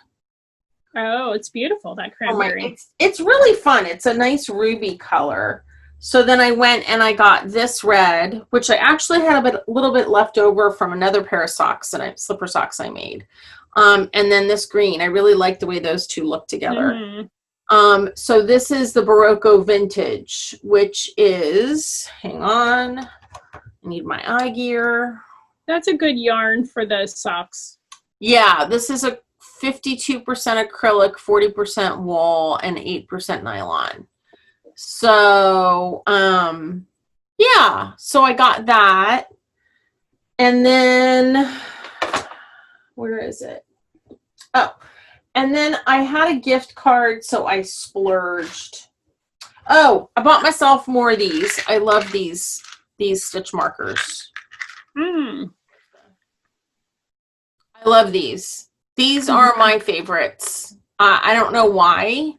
Oh, it's beautiful, that cranberry. It's really fun. It's a nice ruby color. So then I went and I got this red, which I actually had a little bit left over from another pair of socks slipper socks I made. And then this green. I really like the way those two look together. So this is the Barocco Vintage, which is, hang on, I need my eye gear. That's a good yarn for those socks. Yeah, this is a 52% acrylic, 40% wool, and 8% nylon. So, yeah, so I got that. And then, where is it? Oh, and then I had a gift card, so I splurged. Oh, I bought myself more of these. I love these stitch markers. I love these. These are my favorites. I don't know why.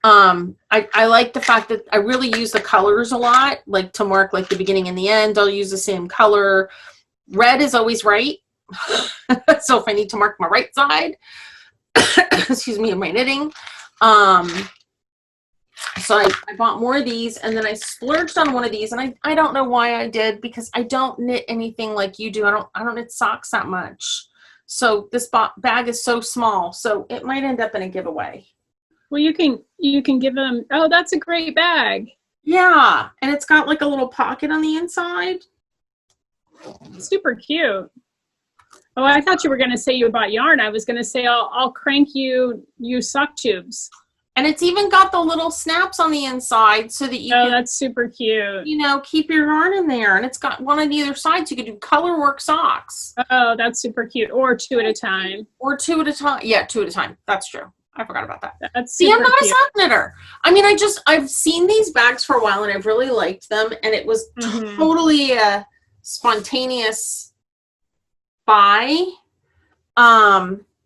I like the fact that I really use the colors a lot, like to mark like the beginning and the end. I'll use the same color. Red is always right. So if I need to mark my right side, excuse me, in my knitting. So I bought more of these, and then I splurged on one of these, and I don't know why I did, because I don't knit anything like you do. I don't knit socks that much. So this bag is so small, so it might end up in a giveaway. Well, you can give them, oh, that's a great bag. Yeah, and it's got like a little pocket on the inside. Super cute. Oh, I thought you were going to say you bought yarn. I was going to say I'll crank you sock tubes. And it's even got the little snaps on the inside so that you can, that's super cute. You know, keep your yarn in there. And it's got one on either side, so you can do color work socks. Oh, that's super cute. Or two at a time. Or two at a time. Yeah, two at a time. That's true. I forgot about that. That's See, I'm not cute. a sock knitter. I mean, I've seen these bags for a while, and I've really liked them. And it was totally a spontaneous buy.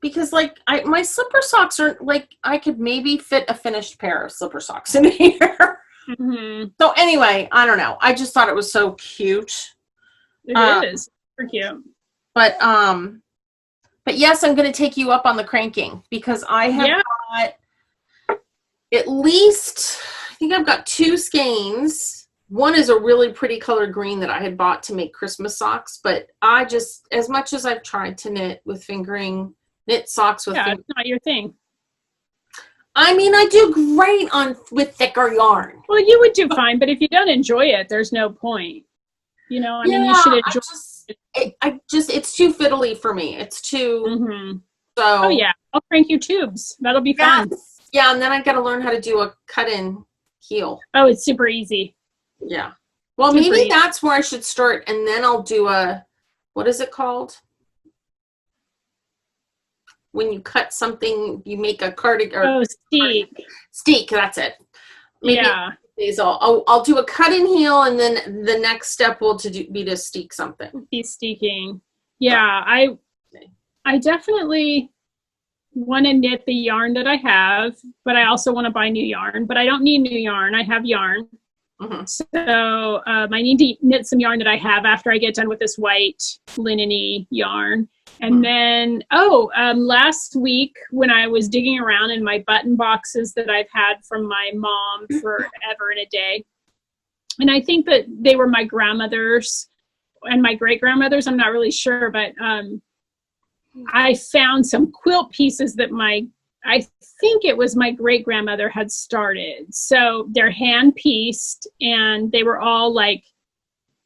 Because like my slipper socks are like, I could maybe fit a finished pair of slipper socks in here. So anyway, I don't know. I just thought it was so cute. It is super cute. But yes, I'm going to take you up on the cranking, because I have got at least, I think I've got 2 skeins. One is a really pretty colored green that I had bought to make Christmas socks, but I just, as much as I've tried to knit socks with it's not your thing. I mean, I do great with thicker yarn. Well, you would do fine, but if you don't enjoy it, there's no point. You know, I mean, you should enjoy it. It's too fiddly for me. It's too, so. Oh yeah, I'll crank you tubes. That'll be fun. Yeah, and then I got to learn how to do a cut-in heel. Oh, it's super easy. Yeah. Well, maybe that's where I should start, and then I'll do what is it called? When you cut something, you make a cardigan. Oh, steek. Steek, that's it. Maybe I'll do a cut-in heel, and then the next step will be to steek something. Be steeking. Yeah, I definitely, want to knit the yarn that I have, but I also want to buy new yarn, but I don't need new yarn. I have yarn. So I need to knit some yarn that I have after I get done with this white linen-y yarn. And then, last week when I was digging around in my button boxes that I've had from my mom forever and a day, and I think that they were my grandmother's and my great-grandmother's, I'm not really sure, but I found some quilt pieces that I think it was my great-grandmother had started. So they're hand-pieced, and they were all like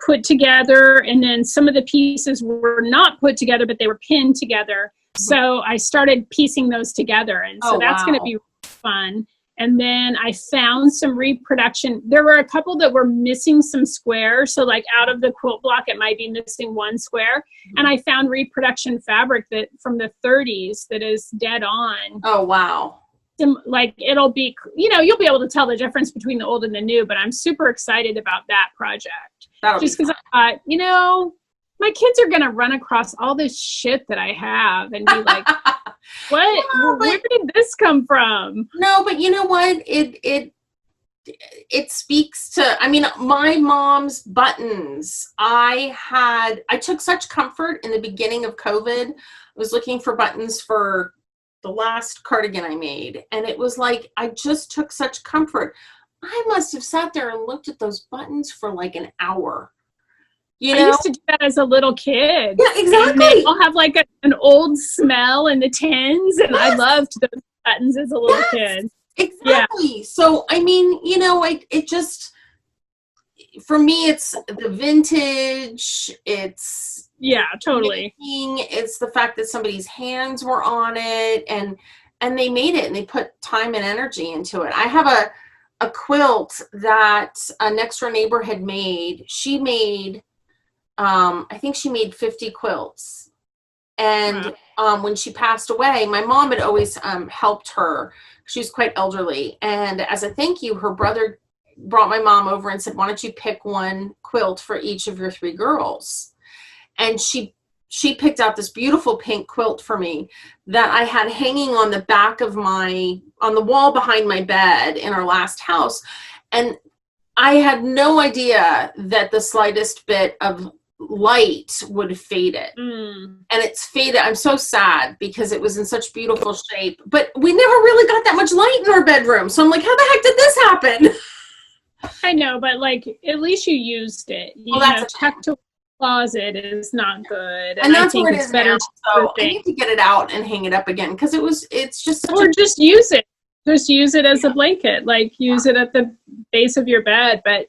put together, and then some of the pieces were not put together, but they were pinned together. So I started piecing those together, and so that's going to be fun. And then I found some reproduction. There were a couple that were missing some squares. So like out of the quilt block, it might be missing one square. And I found reproduction fabric that from the 30s that is dead on. Oh, wow. Like it'll be, you'll be able to tell the difference between the old and the new, but I'm super excited about that project. Just because I thought, my kids are going to run across all this shit that I have and be like, what? No, where did this come from? No, but you know what? It speaks to, my mom's buttons. I took such comfort in the beginning of COVID. I was looking for buttons for the last cardigan I made. And it was like, I just took such comfort. I must have sat there and looked at those buttons for like an hour. I used to do that as a little kid. Yeah, exactly. And they all have like an old smell in the tins, and I loved those buttons as a little kid. Exactly. Yeah. So, it just, for me, it's the vintage. It's totally. It's the fact that somebody's hands were on it, and they made it, and they put time and energy into it. I have a quilt that a next door neighbor had made. She made. I think she made 50 quilts. And when she passed away, my mom had always helped her. She was quite elderly. And as a thank you, her brother brought my mom over and said, why don't you pick one quilt for each of your 3 girls? And she picked out this beautiful pink quilt for me that I had hanging on the back of on the wall behind my bed in our last house. And I had no idea that the slightest bit of light would fade it. And it's faded. I'm so sad because it was in such beautiful shape, but we never really got that much light in our bedroom. So I'm like, how the heck did this happen? I know, but like at least you used it. Tucked to a closet is not good. And that's where it is better. So I need to get it out and hang it up again because it's just just use it. Just use it as a blanket, like use it at the base of your bed. But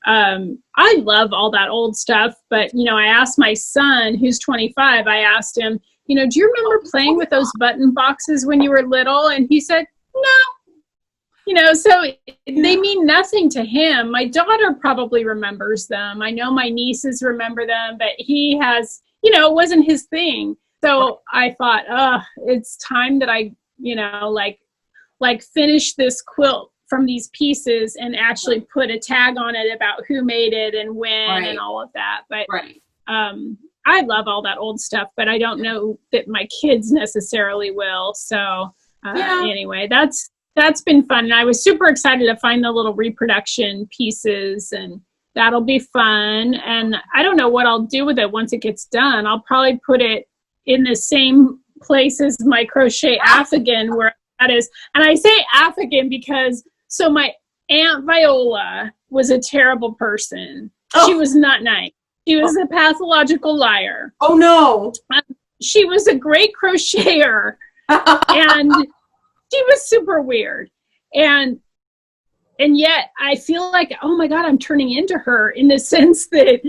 I love all that old stuff, but I asked my son, who's 25, I asked him, do you remember playing with those button boxes when you were little? And he said, no. So they mean nothing to him. My daughter probably remembers them. I know my nieces remember them, but he has, it wasn't his thing. So I thought, it's time that I, like finish this quilt from these pieces and actually put a tag on it about who made it and when and all of that. But I love all that old stuff, but I don't know that my kids necessarily will. So anyway, that's been fun. And I was super excited to find the little reproduction pieces, and that'll be fun. And I don't know what I'll do with it once it gets done. I'll probably put it in the same place as my crochet afghan where that is. And I say afghan because so my Aunt Viola was a terrible person. She was not nice. She was a pathological liar. Oh, no. She was a great crocheter. And she was super weird. And yet I feel like, oh, my God, I'm turning into her in the sense that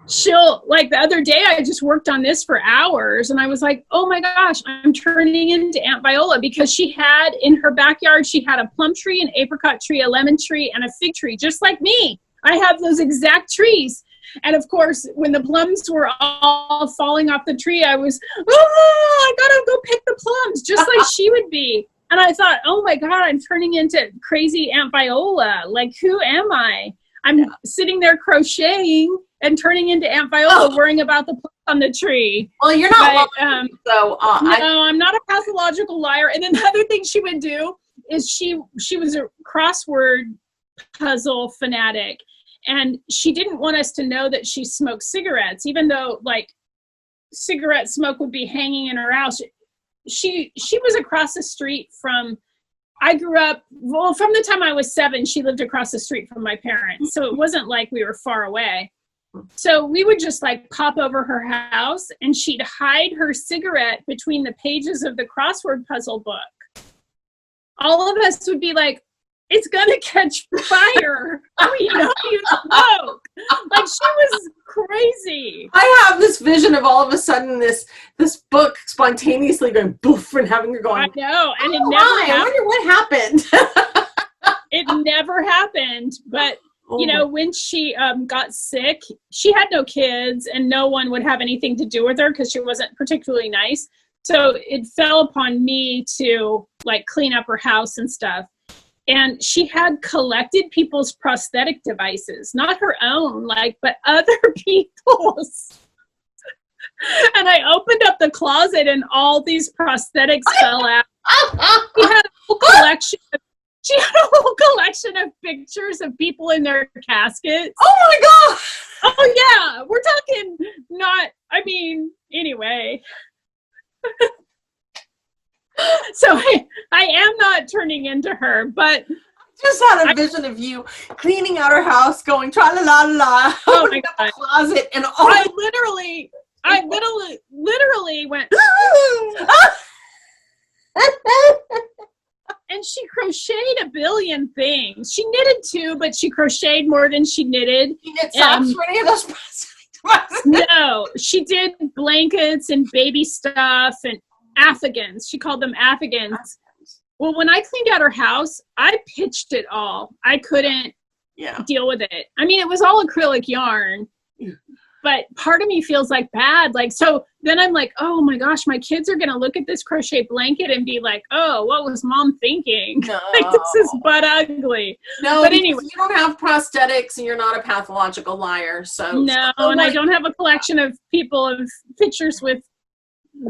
she'll, like the other day, I just worked on this for hours and I was like, oh my gosh, I'm turning into Aunt Viola because she had in her backyard, she had a plum tree, an apricot tree, a lemon tree, and a fig tree, just like me. I have those exact trees. And of course, when the plums were all falling off the tree, I was, I gotta go pick the plums just like she would be. And I thought, oh my God, I'm turning into crazy Aunt Viola. Like, who am I? I'm sitting there crocheting and turning into Aunt Viola, worrying about the plants on the tree. Well, you're not lying, so no, I'm not a pathological liar. And then the other thing she would do is she was a crossword puzzle fanatic, and she didn't want us to know that she smoked cigarettes, even though like cigarette smoke would be hanging in her house. She was across the street from, I grew up, well, from the time I was 7, she lived across the street from my parents. So it wasn't like we were far away. So we would just like pop over her house, and she'd hide her cigarette between the pages of the crossword puzzle book. All of us would be like, it's gonna catch fire. We know you smoke. Like, she was crazy. I have this vision of all of a sudden this book spontaneously going boof and having her going. I know, and it never happened. I wonder what happened. It never happened, but you know, when she got sick, she had no kids, and no one would have anything to do with her because she wasn't particularly nice. So it fell upon me to like clean up her house and stuff. And she had collected people's prosthetic devices, not her own, like, but other people's. And I opened up the closet, and all these prosthetics fell out. She had a whole collection. She had a whole collection of pictures of people in their caskets. Oh my gosh! Oh yeah, we're talking not. I mean, anyway. So I am not turning into her, but just had a vision of you cleaning out her house, going tra la la la, opening up the closet, and all. I literally went. And she crocheted a billion things. She knitted too, but she crocheted more than she knitted. You knit socks for any of those prosthetics? No, she did blankets and baby stuff and Afghans. She called them Afghans. Well, when I cleaned out her house, I pitched it all. I couldn't deal with it. I mean, it was all acrylic yarn, but part of me feels like bad. Like, so then I'm like, oh my gosh, my kids are going to look at this crochet blanket and be like, oh, what was mom thinking? No. Like, this is butt ugly. No, but anyway, you don't have prosthetics and you're not a pathological liar. So no, and I don't have a collection of pictures with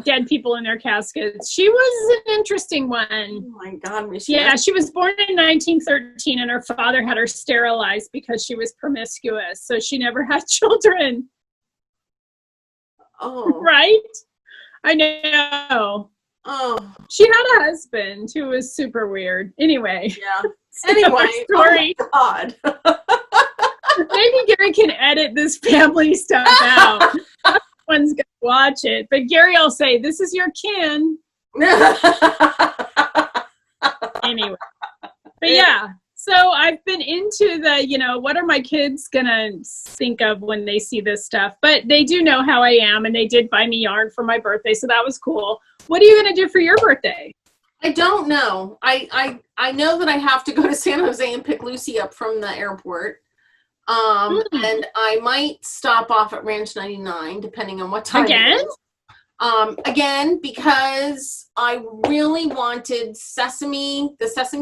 dead people in their caskets. She was an interesting one. Oh my God, Michelle. Yeah, she was born in 1913, and her father had her sterilized because she was promiscuous, so she never had children. Oh, right? I know. Oh, she had a husband who was super weird. Anyway. Yeah. Anyway, story. Oh my God. Maybe Gary can edit this family stuff out. One's gonna watch it, but Gary will say, "This is your kin." Anyway, but yeah. So I've been into the, what are my kids gonna think of when they see this stuff? But they do know how I am, and they did buy me yarn for my birthday, so that was cool. What are you gonna do for your birthday? I don't know. I know that I have to go to San Jose and pick Lucy up from the airport. And I might stop off at Ranch 99, depending on what time again? It is. Again, because I really wanted the sesame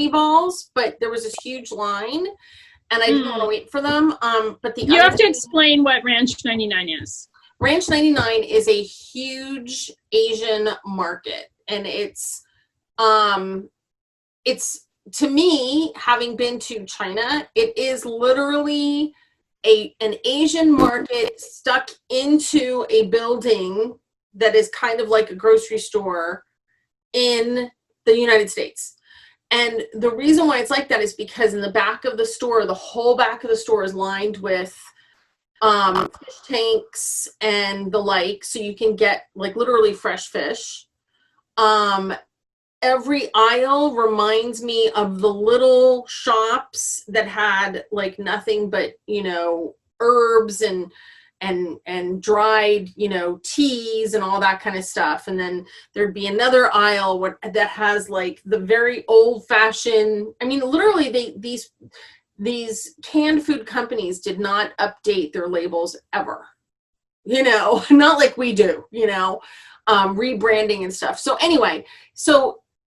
balls, but there was this huge line, and I didn't want to wait for them. But you have to explain what Ranch 99 is. Ranch 99 is a huge Asian market, and it's to me, having been to China, it is literally an Asian market stuck into a building that is kind of like a grocery store in the United States. And the reason why it's like that is because in the back of the store, the whole back of the store is lined with fish tanks and the like, so you can get like literally fresh fish. Every aisle reminds me of the little shops that had like nothing but, herbs and dried, teas and all that kind of stuff. And then there'd be another aisle that has like the very old fashioned, I mean, literally these canned food companies did not update their labels ever, not like we do, rebranding and stuff. So anyway,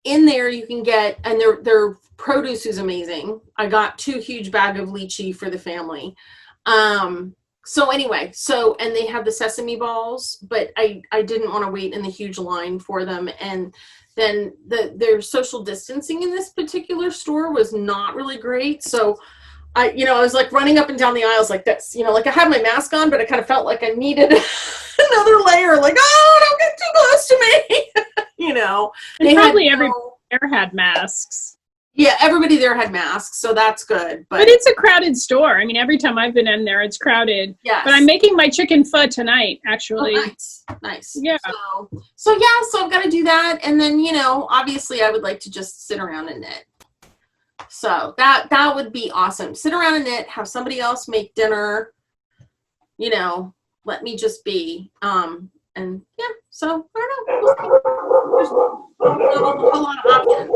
in there you can get, and their produce is amazing. I got 2 huge bags of lychee for the family. So anyway, and they have the sesame balls, but I didn't want to wait in the huge line for them. And then their social distancing in this particular store was not really great. So I was like running up and down the aisles like this, like I had my mask on, but I kind of felt like I needed another layer, like, oh, don't get too close to me. And probably everybody there had masks. Yeah, everybody there had masks, so that's good. But it's a crowded store. I mean, every time I've been in there, it's crowded. Yes. But I'm making my chicken pho tonight, actually. Oh, nice. Yeah. So I've got to do that, and then obviously I would like to just sit around and knit. So that would be awesome. Sit around and knit, have somebody else make dinner. Let me just be. And yeah. So I don't know. There's not a whole lot of options.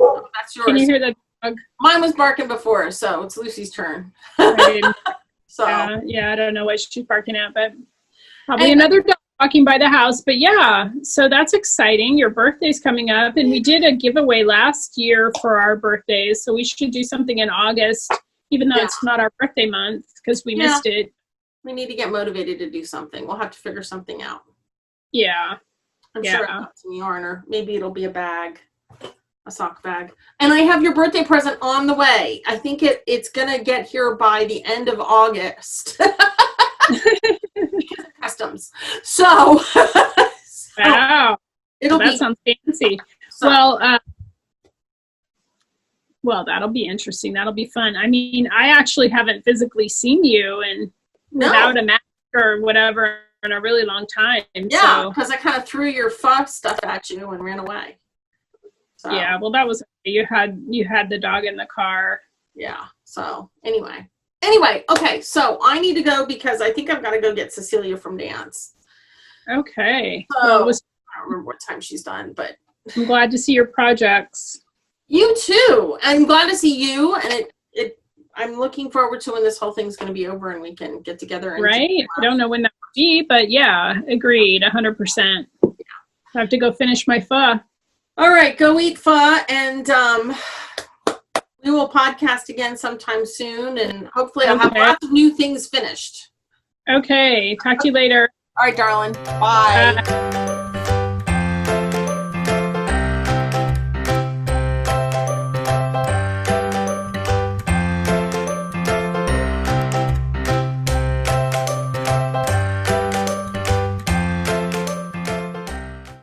Oh, that's yours. Can you hear that dog? Mine was barking before, so it's Lucy's turn. So yeah, I don't know what she's barking at, but probably another dog walking by the house. But yeah, so that's exciting. Your birthday's coming up, and we did a giveaway last year for our birthdays, so we should do something in August, even though it's not our birthday month because we missed it. We need to get motivated to do something. We'll have to figure something out. Yeah. I'm sure it'll have to be yarn, or maybe it'll be a bag. A sock bag. And I have your birthday present on the way. I think it's gonna get here by the end of August. Customs. So wow. That sounds fancy. So, well, that'll be interesting. That'll be fun. I mean, I actually haven't physically seen you and without a mask or whatever in a really long time. Yeah, because I kind of threw your pho stuff at you and ran away. So. Yeah, well, that was you had the dog in the car. Yeah. So anyway, okay. So I need to go because I think I've got to go get Cecilia from dance. Okay. So I don't remember what time she's done, but I'm glad to see your projects. You too. I'm glad to see you, and I'm looking forward to when this whole thing's going to be over and we can get together. And right. I don't know when that will be, but yeah, agreed, 100%. Yeah. I have to go finish my pho. All right, go eat pho, and we will podcast again sometime soon, and hopefully I'll have lots of new things finished. Okay, talk to you later. All right, darling. Bye.